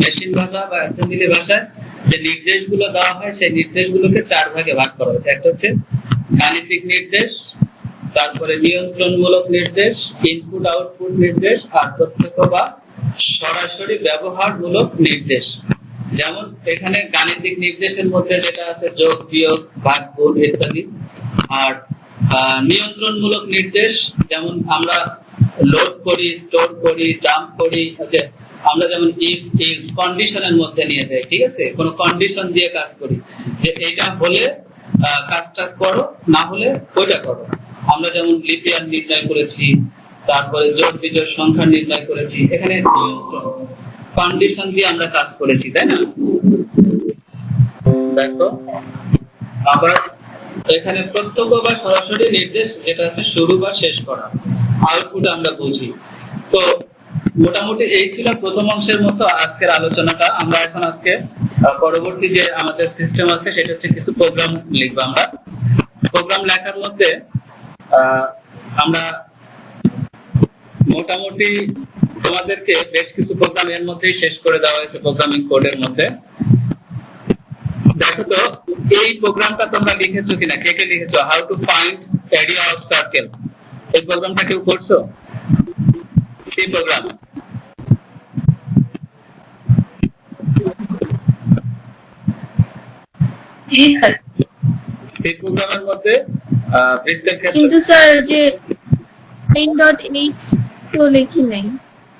মেশিন ভাষা বা অ্যাসেম্বলি ভাষায় যে নির্দেশগুলো দেওয়া হয় সেই নির্দেশগুলোকে 4 ভাগে ভাগ করা হয়েছে। একটা হচ্ছে গাণিতিক নির্দেশ, তারপরে নিয়ন্ত্রণমূলক নির্দেশ, ইনপুট আউটপুট নির্দেশ, আর প্রত্যক্ষ বা সরাসরি ব্যবহারমূলক নির্দেশ। যেমন এখানে গাণিতিক নির্দেশের মধ্যে যেটা আছে যোগ, বিয়োগ, ভাগ, গুণ ইত্যাদি। আর নিয়ন্ত্রণমূলক নির্দেশ যেমন আমরা লোড করি, স্টোর করি, জাম্প করি, আমরা যেমন ইফ ইজ কন্ডিশনের মধ্যে নিয়ে যাই। ঠিক আছে? কোনো কন্ডিশন দিয়ে কাজ করি যে এটা হলে কাজটা করো, না হলে ওইটা করো। আমরা যেমন লিপিয়ার নির্ণয় করেছি, তারপরে জোড় বিজোড় সংখ্যা নির্ণয় করেছি। এখানে নিয়ন্ত্রণ কন্ডিশন দিয়ে আমরা কাজ করেছি, তাই না? দেখো আবার এখানে প্রত্যক্ষ বা সরাসরি নির্দেশ, যেটা আছে শুরু বা শেষ করা, আউটপুট আমরা বুঝি। তো মোটামুটি এই ছিল প্রথম অংশের মতো আজকের আলোচনাটা। আমরা এখন আজকে পরবর্তী যে আমাদের সিস্টেম আছে সেটা হচ্ছে কিছু প্রোগ্রাম লিখবো। আমরা প্রোগ্রাম লেখার মধ্যে আমরা মোটামুটি তোমাদেরকে বেশ কিছু প্রোগ্রাম এর মধ্যেই শেষ করে দেওয়া হয়েছে প্রোগ্রামিং কোডের মধ্যে। দেখো তো এই প্রোগ্রামটা তোমরা লিখেছো কিনা, কে কে লিখেছো? How to find area of circle, এই প্রোগ্রামটা কেউ করছো? C program. সি প্রোগ্রামের মধ্যে বৃত্তের ক্ষেত্রে কিন্তু স্যার যে main.h তো লিখি নাই।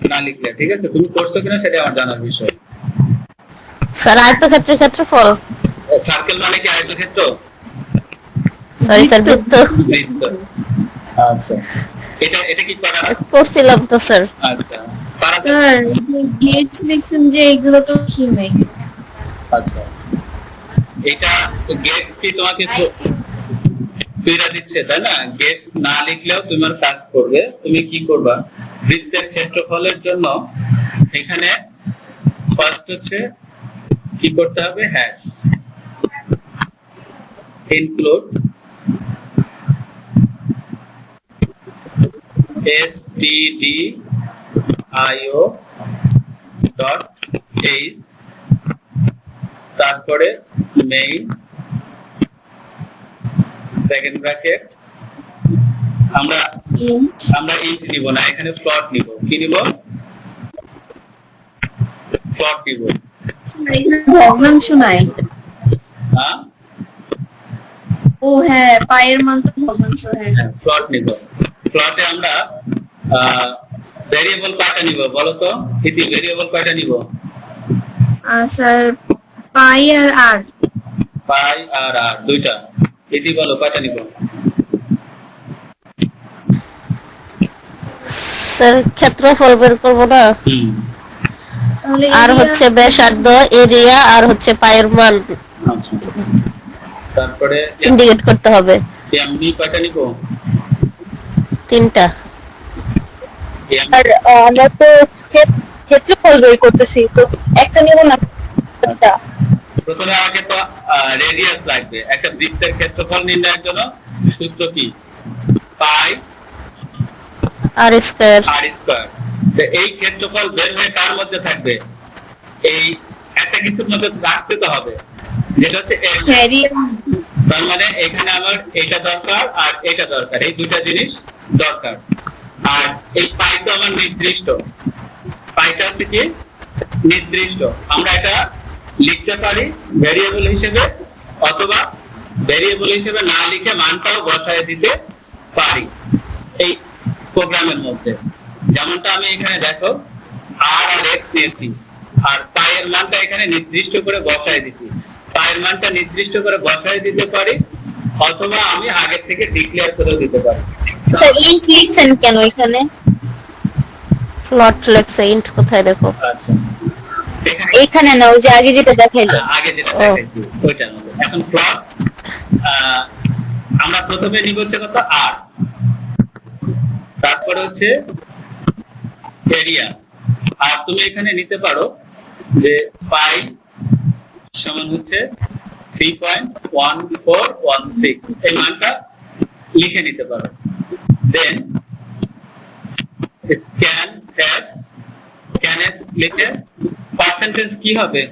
না লিখলে ঠিক আছে, তুমি করছো কিনা সেটা আমার জানার বিষয়। স্যার আয়তক্ষেত্রের ক্ষেত্রফল। সার্কেল মানে কি আয়তক্ষেত্র? সরি স্যার, বৃত্ত। বৃত্ত। আচ্ছা, এটা এটা কি করা? করছিলাম তো স্যার। আচ্ছা, পারা যাবে? স্যার গেট লিখছেন যে এগুলো তো কি নাই। আচ্ছা, এটা গেটস কি তোমাকে তুইরা দিচ্ছে তাই না? গেটস না লিখলেও তোমার কাজ করবে। তুমি কি করবা, বৃত্তের ক্ষেত্রফলের জন্য এখানে ফার্স্ট হচ্ছে কি করতে হবে, hash include stdio dot H, তারপরে মেইন সেকেন্ড ব্র্যাকেট। আমরা ইন্ট নিব না, এখানে ফ্লোট নিব। কি নিব? ফ্লোট নিব। ভগ্নাংশ নাই। হ্যাঁ, ও হ্যাঁ, পায়ের মান তো ভগ্নাংশ। হ্যাঁ, ফ্লোট নিব। ফ্লোটে আমরা ভেরিয়েবল কয়টা নিব বলো তো? ইতি ভেরিয়েবল কয়টা নিব? স্যার পাই আর আর। পাই আর আর দুইটা। ইতি বলো কয়টা নিব? স্যার ক্ষেত্রফল বের করবো না, তাহলে আর হচ্ছে ব্যাসার্ধ, এরিয়া, আর হচ্ছে পায়ের মান আচ্ছা, তারপরে ইন্ডিকেট করতে হবে। এমনি কয়টা নিব? 3টা। আর আমরা তো ক্ষেত্রফল বের করতেছি, তো একটা নিব না? আচ্ছা, প্রথমে আমাকে তো রেডিয়াস লাগবে। একটা বৃত্তের ক্ষেত্রফল নির্ণয়ের জন্য সূত্র কি? পাই আর স্কয়ার। আর স্কয়ার। এই ক্ষেত্রফল বের হয়ে কার মধ্যে থাকবে? এই একটা কিছুর মধ্যে রাখতে তো হবে, যেটা হচ্ছে x। তার মানে এখানে আমার এটা দরকার আর এটা দরকার, এই দুইটা জিনিস দরকার। আর এই পাই তো আমার নির্দিষ্ট, পাইটা হচ্ছে কি নির্দিষ্ট। আমরা এটা লিখতে পারি ভেরিয়েবল হিসেবে, অথবা ভেরিয়েবল হিসেবে না লিখে মানটাও বসায় দিতে পারি এই প্রোগ্রামের মধ্যে। যেমনটা আমি এখানে দেখো আর আর এক্স নিয়েছি, আর পায়ের মানটা এখানে নির্দিষ্ট করে বসায় দিছি। পায়ের মানটা নির্দিষ্ট করে বসায় দিতে পারি, অথবা আমি আগে থেকে ডিক্লেয়ার করে দিতে পারি। স্যার ইন্ট লিখছেন কেন এখানে? ফ্লট লেখছে, ইন্ট কোথায় দেখো? আচ্ছা, এখানে না, ওই যে আগে যেটা দেখাইলো। আগে যেটা দেখাইছি ওইটার মধ্যে। এখন ফ্লট আমরা প্রথমে নিব হচ্ছে কত, আর, তারপরে হচ্ছে এরিয়া। আর তুমি এখানে নিতে পারো যে পাই সমান হচ্ছে 3.1416, এই মানটা লিখে নিতে পারো। দেন স্ক্যান এফ, স্ক্যান এফ লিখে পার্সেন্টেজ কি হবে?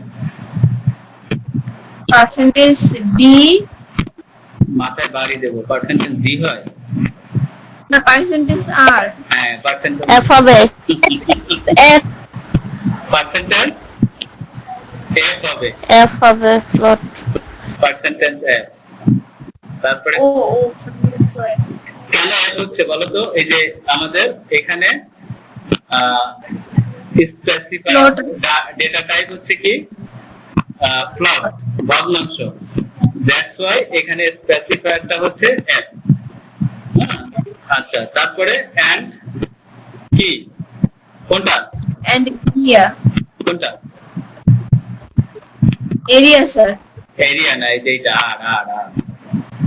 Percentage D. মাথায় বাড়ি দেব, পার্সেন্টেজ ডি হয় না, পার্সেন্টেজ আর। হ্যাঁ, পার্সেন্টেজ এফ হবে। এফ পার্সেন্টেজ এফ হবে। এফ হবে ফ্লট। Percentage F. তারপরে ও কেন এফ হচ্ছে বলো তো? এই যে আমাদের এখানে স্পেসিফাই ডেটা টাইপ হচ্ছে কি ফ্লট, ভগ্নাংশ। দ্যাটস ওয়াই এখানে স্পেসিফায়ারটা হচ্ছে এফ। আচ্ছা, তারপরে এন্ড কি কোনটা? End area. কোনটা? Area sir. এরিয়া না, এই যে এটা আর আর আর,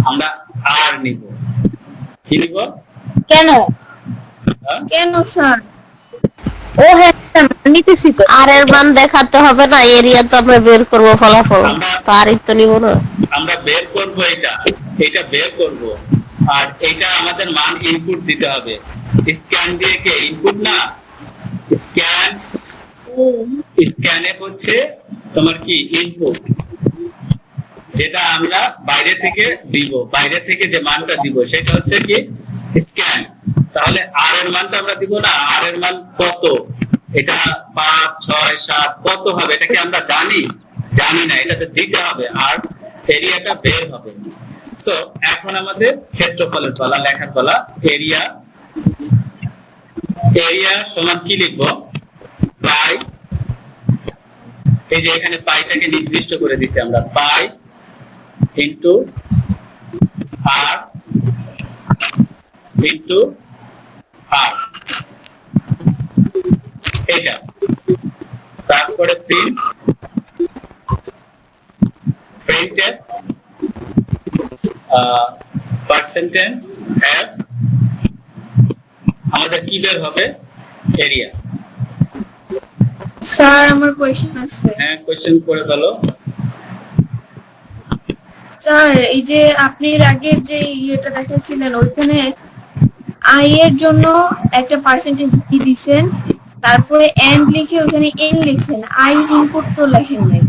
আমরা আর নিব। কি নিব? কেন? কেন স্যার? ও হ্যাঁ, নিতেছি তো। আর এর মান দেখাতে হবে না, এরিয়া তো আমরা বের করব ফলাফল, তো আর তো নিব না। আমরা বের করব এটা, এটা বের করব, আর এটা আমাদের মান ইনপুট দিতে হবে। স্ক্যান দিয়ে কে ইনপুট না, স্ক্যান স্ক্যানএফ হচ্ছে তোমার কি ইনপুট, যেটা আমরা বাইরে থেকে দিব। বাইরে থেকে যে মানটা দিব সেটা হচ্ছে কি স্ক্যান। তাহলে আর এর মানটা আমরা দিব না, আর এর মান কত? এটা 5 6 7 কত হবে এটা কি আমরা জানি? জানি না, এটাতে দিতে হবে আর এরিয়াটা বের হবে। সো এখন আমাদের ক্ষেত্রফলের পালা, লেখার পালা। এরিয়া, এরিয়া সমান কি লিখবো? পাই এই যে এখানে পাইটাকে নির্দিষ্ট করে দিছি আমরা, পাই ইনটু আর ইনটু আর, এটা। তারপরে printf পার্সেন্টেজ f, আমাদের কি বের হবে, এরিয়া। স্যার আমার কোয়েশ্চেন আছে। হ্যাঁ, কোশ্চেন করে ফেলো। স্যার এই যে আপনি এর আগে যে ইয়েটা দেখাচ্ছিলেন ওইখানে আই এর জন্য একটা পার্সেন্টেজ দি দিছেন, তারপরে এন্ড লিখে ওখানে এন লিখছেন, আই ইনপুট তো লেখেন নাই।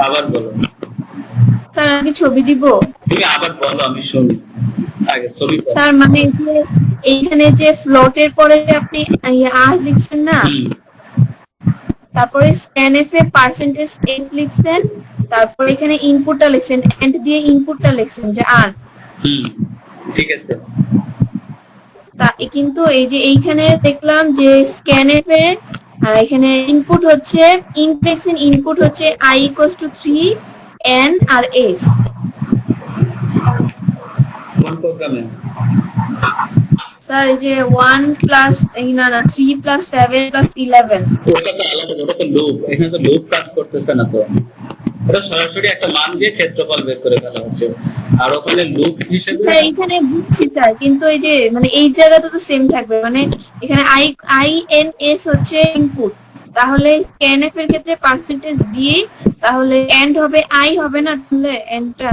আবার বলো। স্যার আমি ছবি দিব? তুমি আবার বলো, আমি শুনি আগে ছবি বলো। স্যার মানে এই যে এইখানে যে ফ্লোটের পরে যে আপনি আর লিখছেন না, তারপরে স্ক্যানএফ এ পার্সেন্টেজ এফ লিখছেন, তারপরে এখানে ইনপুটটা লিখছেন, এন্ড দিয়ে ইনপুটটা লিখছেন যে আর। ঠিক আছে। তা কিন্তু এই যে এইখানে দেখলাম যে স্ক্যানএফ এ এখানে ইনপুট হচ্ছে ইনটেক্সিন, ইনপুট হচ্ছে i = 3 n আর s। কোন প্রোগ্রামে? স্যার এই যে 1 প্লাস না 3 প্লাস 7 প্লাস 11, ওটা তো আলাদা, ওটা তো লুপ। এখানে তো লুপ কাজ করতেছে না, তো ওটা সরাসরি একটা মান দিয়ে ক্ষেত্রফল বের করে ফেলা হচ্ছে, আর ওখানে লুপ হিসেবে। স্যার এখানে বুঝছি স্যার, কিন্তু এই যে মানে এই জায়গাটা তো সেম থাকবে, মানে এখানে i n s হচ্ছে ইনপুট, তাহলে স্ক্যানএফ এর ক্ষেত্রে পার্সেন্টেজ ডি, তাহলে এন্ড হবে আই হবে না, তাহলে এন্ডটা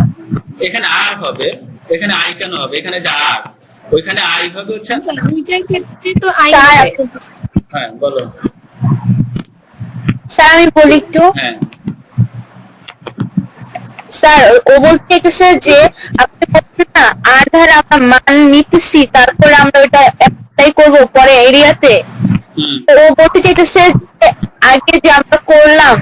এখানে আর হবে, এখানে আই কেন হবে? এখানে যা আর, ওইখানে আই হবে হচ্ছে। স্যার ওইটার ক্ষেত্রে তো আই স্যার হবে। হ্যাঁ বলো। স্যার আমি বলি একটু। হ্যাঁ স্যার ও বলতে চাইতেছে যে আপনি বলছেন না আর ধারে আমরা মান নিতেছি, তারপরে আমরা ওটা অ্যাপ্লাই করব পরে এরিয়াতে। ও বলতে চাইতেছে যে আগে যে আমরা করলাম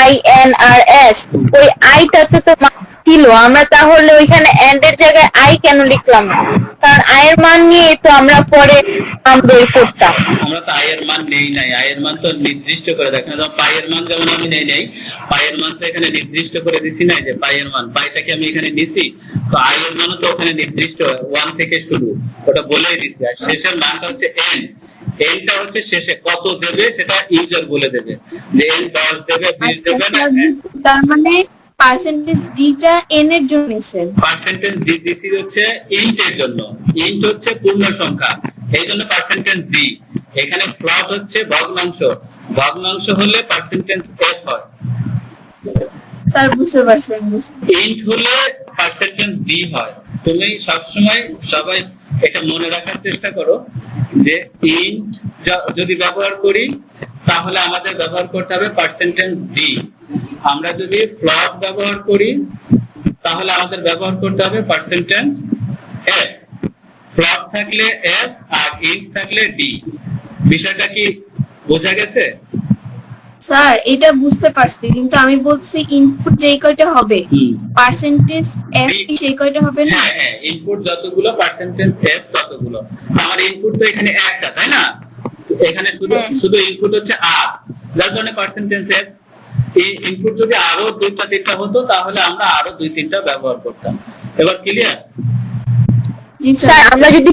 আই এন আর এস, ওই আইটাতে তো মান ছিল, আমরা তাহলে ওইখানে এন্ড এর জায়গায় আই কেন লিখলাম না? কারণ আই এর মান নিয়ে তো আমরা পরে মান বের করতাম। আমরা তো আই এর মান নেই নাই, আই এর মান তো নির্দিষ্ট করে দেখেন। পাই এর মান যেমন আমি নেই নাই, পাই এর মান তো এখানে নির্দিষ্ট করে দিছি না, যে পাই এর মান, পাইটাকে আমি এখানে নিছি, তো আই এর মানও তো ওখানে নির্দিষ্ট 1 থেকে শুরু, ওটা বলেই দিছি। আর শেষের মানটা হচ্ছে এন, এনটা হচ্ছে শেষে কত দেবে সেটা ইউজার বলে দেবে, যে এন 10 দেবে 20 দেবে না। তার মানে পার্সেন্টেজ ডিটা এন এর জন্য নিছেন, পার্সেন্টেজ ডি দিছি হচ্ছে ইন্ট এর জন্য, ইন্ট হচ্ছে পূর্ণ সংখ্যা, এই জন্য পার্সেন্টেজ ডি। এখানে ফ্লট হচ্ছে ভগ্নাংশ, ভগ্নাংশ হলে পার্সেন্টেজ এফ হয়। স্যার বুঝতে পারছেন? ইন্ট হলে পার্সেন্টেজ ডি হয়। তুমি সবসময় সবাই এটা মনে রাখার চেষ্টা করো যে ইন্ট যদি ব্যবহার করি তাহলে আমাদের ব্যবহার করতে হবে পার্সেন্টেজ ডি, আমরা যদি ফ্লট ব্যবহার করি তাহলে আমাদের ব্যবহার করতে হবে পার্সেন্টেজ এফ। ফ্লট থাকলে এফ আর ইন্ট থাকলে ডি। বিষয়টা কি বোঝা গেছে? স্যার এটা বুঝতে পারছি, কিন্তু আমি বলছি ইনপুট যেই কয়টা হবে পার্সেন্টেজ এফ কি সেই কয়টা হবে না? হ্যাঁ হ্যাঁ, ইনপুট যতগুলো পার্সেন্টেজ এফ ততগুলো। আমার ইনপুট তো এখানে একটা, তাই না? এখানে শুধু ইনপুট হচ্ছে আর, যার কারণে পার্সেন্টেজ এফ। এই ইনপুট যদি আরো 2-3টা হতো তাহলে আমরা আরো 2-3টা ব্যবহার করতাম। এবার ক্লিয়ার? স্যার আমরা যদি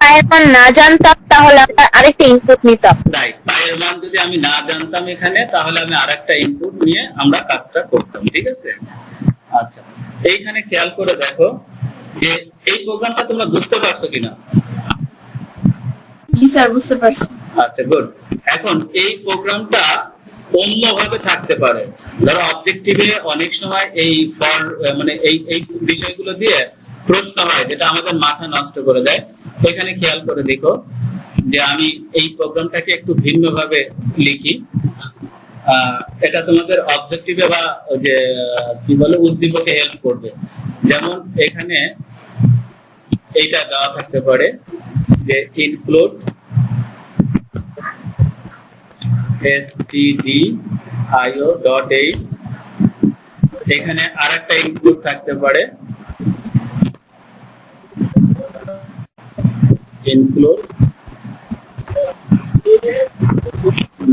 পায়ের মান না জানতাম তাহলে আমরা আরেকটা ইনপুট নিতাম। রাইট, পায়ের মান যদি আমি না জানতাম এখানে, তাহলে আমি আরেকটা ইনপুট নিয়ে আমরা কাজটা করতাম। ঠিক আছে? আচ্ছা, এইখানে খেয়াল করে দেখো যে এই প্রোগ্রামটা তোমরা বুঝতে পারছো কিনা? জি স্যার বুঝতে পারছি। আচ্ছা গুড। এখন এই প্রোগ্রামটা অন্যভাবে থাকতে পারে। ধরো অবজেক্টিভে অনেক সময় এই ফর মানে এই বিষয়গুলো দিয়ে প্রশ্ন হয় যেটা আমাদের মাথা নষ্ট করে দেয়। এখানে খেয়াল করে দেখো যে আমি এই প্রোগ্রামটাকে একটু ভিন্নভাবে লিখি। এটা তোমাদের অবজেক্টিভে বা যে কি বলে উদ্দীপকে হেল্প করবে। যেমন এখানে এইটা দেওয়া থাকতে পারে যে ইনক্লুড stdio.h, এখানে আরেকটা ইনক্লুড থাকতে পারে include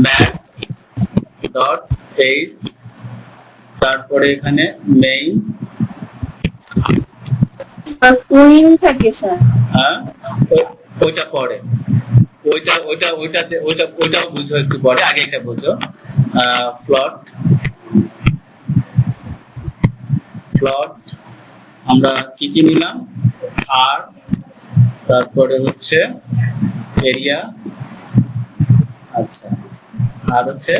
ম্যাথ ডট এইচ, তারপরে এখানে মেইন, কুইন থাকে স্যার। হ্যাঁ ওইটা পরে, ওইটাও বুঝো একটু পরে, আগে এটা বুঝো। ফ্লট আমরা কি কি নিলাম, আর তারপরে হচ্ছে এরিয়া, আচ্ছা, আর হচ্ছে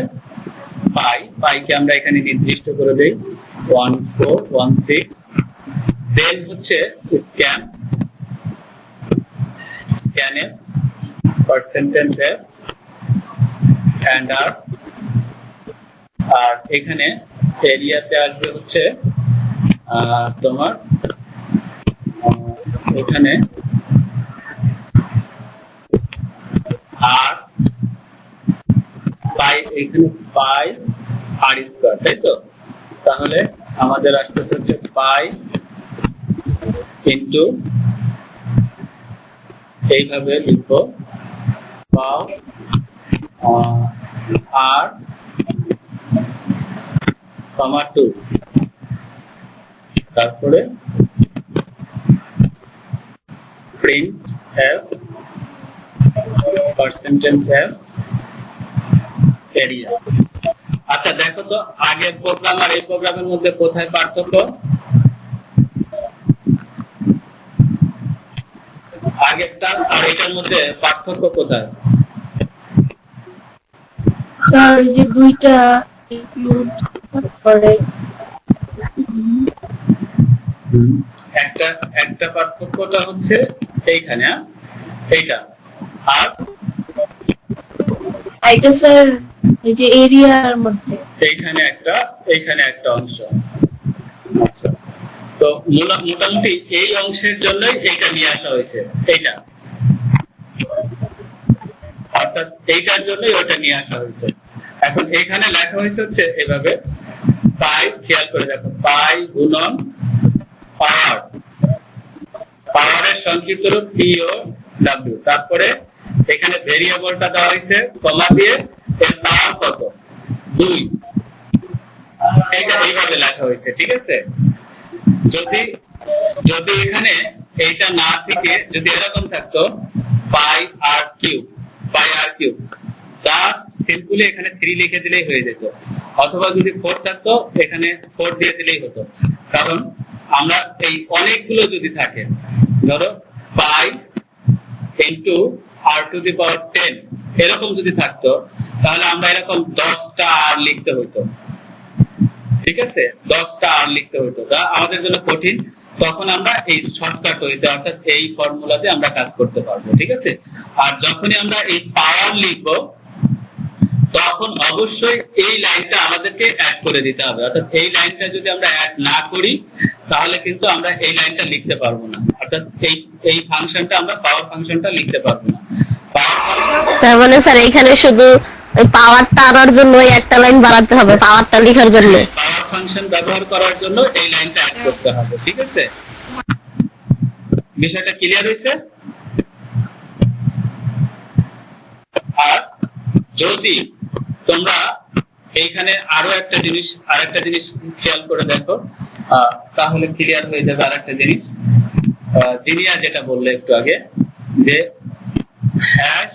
পাইকে আমরা এখানে নির্দিষ্ট করে দেই 1416। দেন হচ্ছে স্ক্যানএফ, পার্সেন্টেজ এফ, এন্ড আর এখানে এরিয়াতে আসবে হচ্ছে তোমার এখানে আর এখানে পাই আর স্কয়ার, তাই তো? তাহলে আমাদের আসতেছে হচ্ছে পাই ইনটু, এইভাবে লিখবো পাও আর কমা 2, তারপরে print F, percentage F, area. আচ্ছা দেখো তো আগের প্রোগ্রাম আর এই প্রোগ্রামের মধ্যে কোথায় পার্থক্য? আগেরটা আর এটার মধ্যে পার্থক্য কোথায়? স্যার যে দুইটা ইনক্লুড করে, একটা পার্থক্যটা হচ্ছে এইখানে, এইটা, আর এটা স্যার এই যে এরিয়ার মধ্যে এইখানে একটা অংশ। আচ্ছা, তো মোটামুটি এই অংশের জন্যই এটা নিয়ে আসা হয়েছে, এইটা, অর্থাৎ এইটার জন্যই ওটা নিয়ে আসা হয়েছে। এখন এখানে লেখা হয়েছে হচ্ছে এভাবে পাই, খেয়াল করে দেখো, পাই গুণন পাওয়ারের সংক্ষিপ্ত রূপ পিও ডাব্লিউ, তারপরে এখানে ভেরিয়েবলটা দেওয়া হয়েছে কমা দিয়ে, এর পাওয়ার কত, 2, এটা এইভাবে লেখা হয়েছে, ঠিক আছে? যদি এখানে এইটা না থেকে যদি এরকম থাকতো পাই আর কিউব, জাস্ট সিম্পলি এখানে 3 লিখে দিলেই হয়ে যেত, অথবা যদি 4 থাকতো এখানে 4 দিয়ে দিলেই হতো। কারণ আমরা এই অনেকগুলো যদি থাকে, ধরো পাই ইনটু আর টু দি পাওয়ার 10 এরকম যদি থাকতো, তাহলে আমরা এরকম 10টা আর লিখতে হতো, ঠিক আছে? 10টা আর লিখতে হতো, তা আমাদের জন্য কঠিন। তখন আমরা এই শর্টকাট হইতে, অর্থাৎ এই ফর্মুলাতে আমরা কাজ করতে পারবো, ঠিক আছে? আর যখনই আমরা এই পাওয়ার লিখবো, তখন অবশ্যই এই লাইনটা আমাদেরকে অ্যাড করে দিতে হবে, অর্থাৎ এই লাইনটা যদি আমরা অ্যাড না করি তাহলে কিন্তু আমরা এই লাইনটা লিখতে পারবো না, অর্থাৎ এই ফাংশনটা আমরা পাওয়ার ফাংশনটা লিখতে পারবো না। তার মানে স্যার এখানে শুধু ওই পাওয়ারটা আনার জন্য একটা লাইন বাড়াতে হবে, পাওয়ারটা লেখার জন্য পাওয়ার ফাংশন ব্যবহার করার জন্য এই লাইনটা অ্যাড করতে হবে, ঠিক আছে? বিষয়টা ক্লিয়ার হয়েছে? আর যদি তোমরা এইখানে আরেকটা জিনিস খেয়াল করে দেখো, তাহলে ক্লিয়ার হয়ে যাবে। আরেকটা জিনিস জিনিয়া যেটা বললে একটু আগে, যে হ্যাশ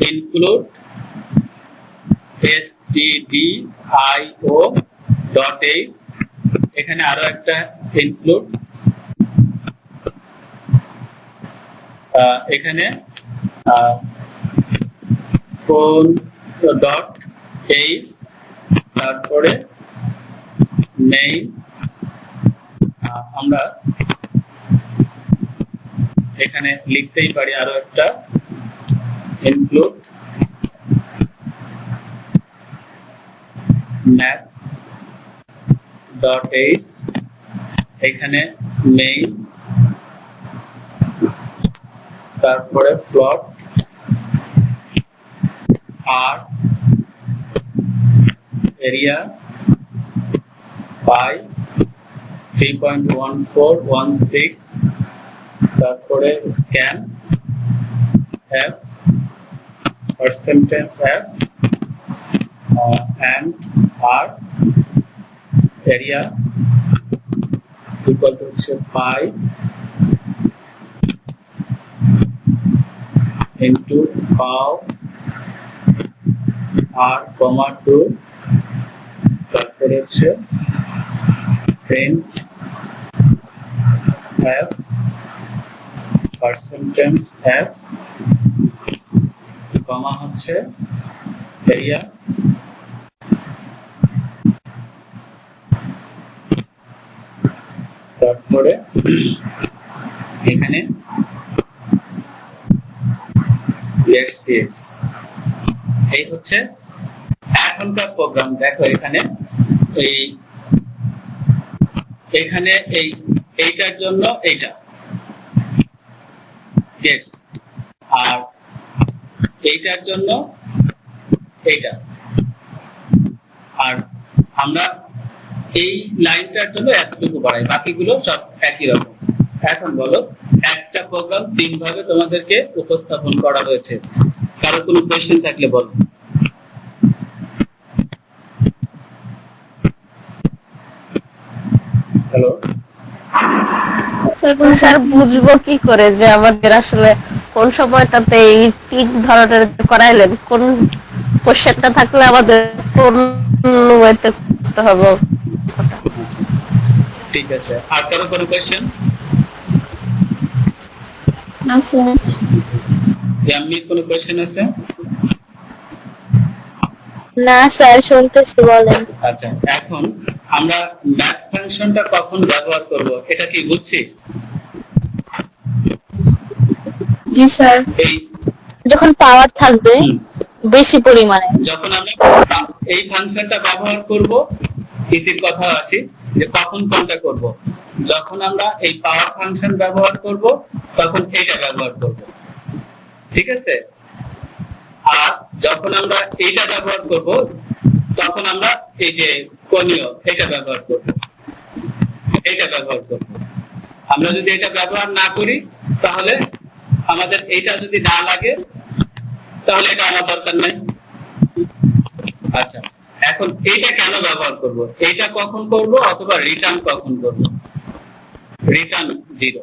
ইনক্লুড stdio.h, এখানে আরো একটা ইনক্লুড, এখানে phone.h, তারপরে মেইন, আমরা এখানে লিখতেই পারি আরো একটা ইনক্লুড math.h, এখানে মেইন, তারপরে ফ্লট আর এরিয়া পাই 3.1416, তারপরে scan F, percentage f and r area equal to pi into pow r comma 2 তারপরে হচ্ছে print f percentage f কমা হচ্ছে এরিয়া তারপরে এখানে cs এই হচ্ছে এখনকার প্রোগ্রাম। দেখো এখানে এখানে এইটার জন্য এইটা গেটস আর এইটার জন্য এইটা, আর আমরা এই লাইনটার জন্য এতটুকু বাড়াই, বাকিগুলো সব একই রকম। এখন বলো একটা প্রোগ্রাম তিন ভাবে তোমাদেরকে উপস্থাপন করা হয়েছে, কারো কোনো কোশ্চেন থাকলে বলো। হ্যালো স্যার বুঝবো কি করে যে আমাদের আসলে কোন সময়টাতে এই তিন ধরনের করাইলেন, কোন কোশ্চেনটা থাকলে আমাদের কোন ওয়েতে করতে হবে? ঠিক আছে, আর কারো কোনো কোশ্চেন? না স্যার। ইয়ামির কোনো কোশ্চেন আছে? না স্যার, শুনতেছি, বলেন। আচ্ছা, এখন আমরা ম্যাথ ফাংশনটা কখন ব্যবহার করব এটা কি বুঝছি? জি স্যার। এই যখন পাওয়ার থাকবে বেশি পরিমাণে, যখন আমরা এই ফাংশনটা ব্যবহার করব, ইতির কথা আসি যে কখন কোনটা করব। যখন আমরা এই পাওয়ার ফাংশন ব্যবহার করব তখন এটা ব্যবহার করব, ঠিক আছে? আর যখন আমরা এইটা ব্যবহার করব তখন আমরা এই যে কোণীয় এটা ব্যবহার করব, এটা ব্যবহার করব। আমরা যদি এটা ব্যবহার না করি তাহলে আমাদের এইটা যদি না লাগে তাহলে এটা আমার দরকার নাই। আচ্ছা, এখন এইটা কেন ব্যবহার করব, এইটা কখন করব অথবা রিটার্ন কখন করব? রিটার্ন 0।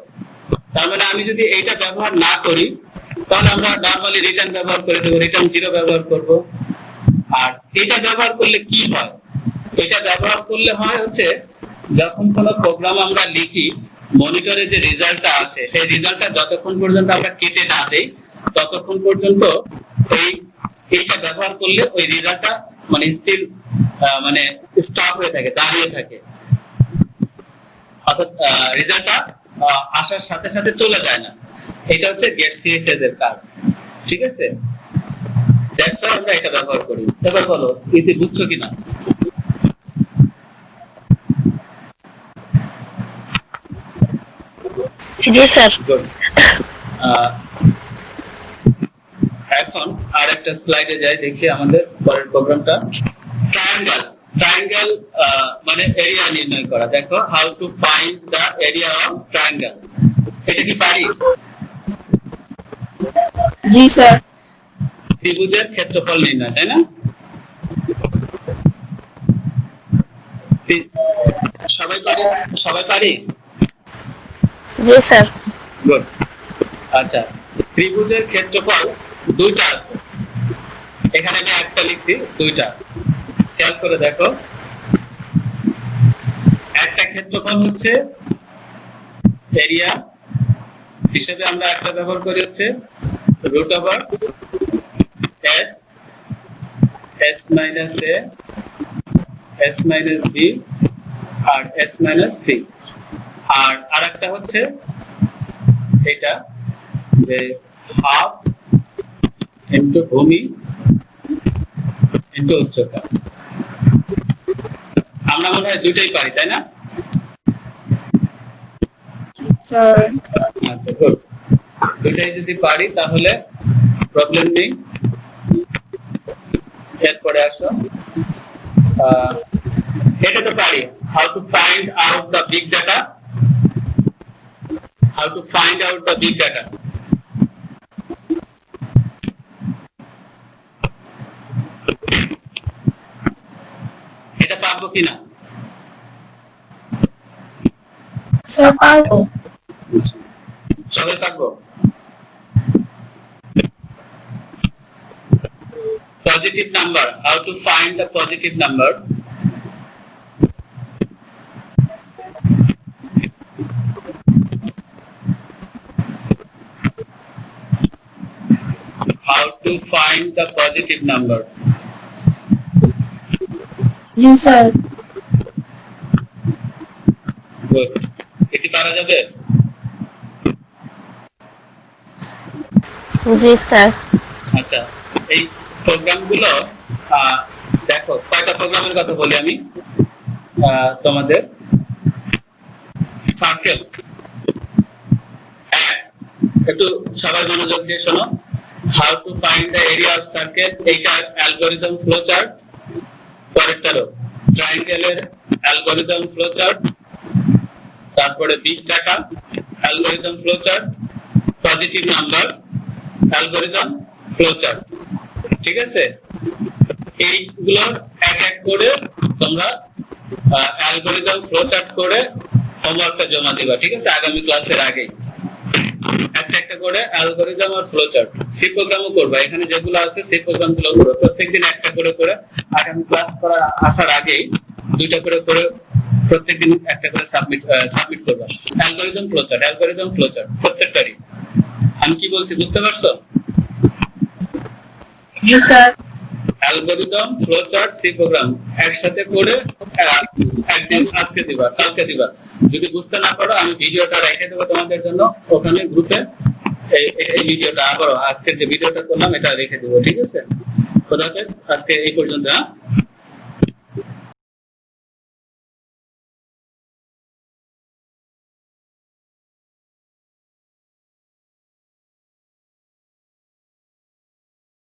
তার মানে আমি যদি এইটা ব্যবহার না করি তাহলে আমরা নরমালি রিটার্ন ব্যবহার করে দেব, রিটার্ন 0 ব্যবহার করব। আর এটা ব্যবহার করলে কি হয়? এটা ব্যবহার করলে হয় হচ্ছে যখন কোনো প্রোগ্রাম আমরা লিখি, মনিটরে যে রেজাল্টটা আসে সেই রেজাল্টটা যতক্ষণ পর্যন্ত আমরা কেটে না দেই ততক্ষণ পর্যন্ত এইটা ব্যবহার করলে ওই রেজাল্টটা মানে স্টিল মানে স্টপ হয়ে থাকে, দাঁড়িয়ে থাকে, অর্থাৎ রেজাল্টটা আসার সাথে সাথে চলে যায় না। এটা হচ্ছে গেট সিএসএস এর কাজ, ঠিক আছে? দ্যাটস ওয়াই আমরা এটা ব্যবহার করি। এবার বলো এতে বুঝছো কিনা? জি স্যার। এখন আরেকটা স্লাইডে যাই, দেখি আমাদের পরের প্রোগ্রামটা। ট্রায়াঙ্গেল, ট্রায়াঙ্গেল মানে এরিয়া নির্ণয় করা। দেখো how to find the area of triangle. এটা কি পারি? জি স্যার। ত্রিভুজের ক্ষেত্রফল নির্ণয়, তাই না? সবাই পারি? সবাই পারি? জি স্যার। গুড। আচ্ছা, ত্রিভুজের ক্ষেত্রফল দুইটা আছে, এখানে আমি একটা লিখছি, দুইটা। খেয়াল করে দেখো, একটা ক্ষেত্রফল হচ্ছে এরিয়া হিসেবে আমরা একটা ব্যবহার করি হচ্ছে root over s s minus a s minus b আর s মাইনাস c। আর আরেকটা হচ্ছে এটা যে হাফ ইনটু ভূমি ইনটু উচ্চতা। আমরা মনে হয় দুইটাই পারি, তাই না? স্যার। আচ্ছা, গুড। দুইটাই যদি পারি তাহলে প্রবলেম নেই। এরপরে আসো, এটা তো পারি, how to find out the big data. How to find out the big data. পারবো কিনা? স্যার পারবো। সবাই পারবো? Positive number. How to find the positive number? How to find the positive number? G sir. Good. এটি পারা যাবে? জি sir. আচ্ছা, এই প্রোগ্রামগুলো দেখো, কয়টা প্রোগ্রামের কথা বলি আমি তোমাদের। সার্কেল, একটু সবাই মনোযোগ দিয়ে শোনো। How to find the area of circle, এইটা অ্যালগরিদম ফ্লো চার্ট। পরেরটারও ট্রায়াঙ্গেলের অ্যালগরিদম ফ্লো চার্ট, তারপরে big data algorithm flow chart, positive number algorithm flow chart. ঠিক আছে, এইগুলোর এক এক করে তোমরা অ্যালগরিদম ফ্লো চার্ট করে হোমওয়ার্কটা জমা দিবা। ঠিক আছে, আগামী ক্লাসের আগেই একটা একটা করে অ্যালগরিদম আর ফ্লো চার্ট। সি প্রোগ্রামও করবা, এখানে যেগুলো আছে সেই প্রোগ্রামগুলো করো। প্রত্যেকদিন একটা করে করে আগামী ক্লাস করার আসার আগেই দুইটা করে করে প্রত্যেকদিন একটা করে সাবমিট করবা। অ্যালগরিদম ফ্লো চার্ট প্রত্যেকটারই। আমি কি বলছি বুঝতে পারছো? জি sir. Algorithm flow chart C program একসাথে করে একদিন আজকে দিবা, কালকে দিবা। যদি বুঝতে না পারো আমি ভিডিওটা রেখে দেবো তোমাদের জন্য ওখানে গ্রুপে। এই ভিডিওটা আবারও আজকের যে ভিডিওটা করলাম এটা রেখে দেবো। ঠিক আছে, খোদা হাফেজ, আজকে এই পর্যন্ত।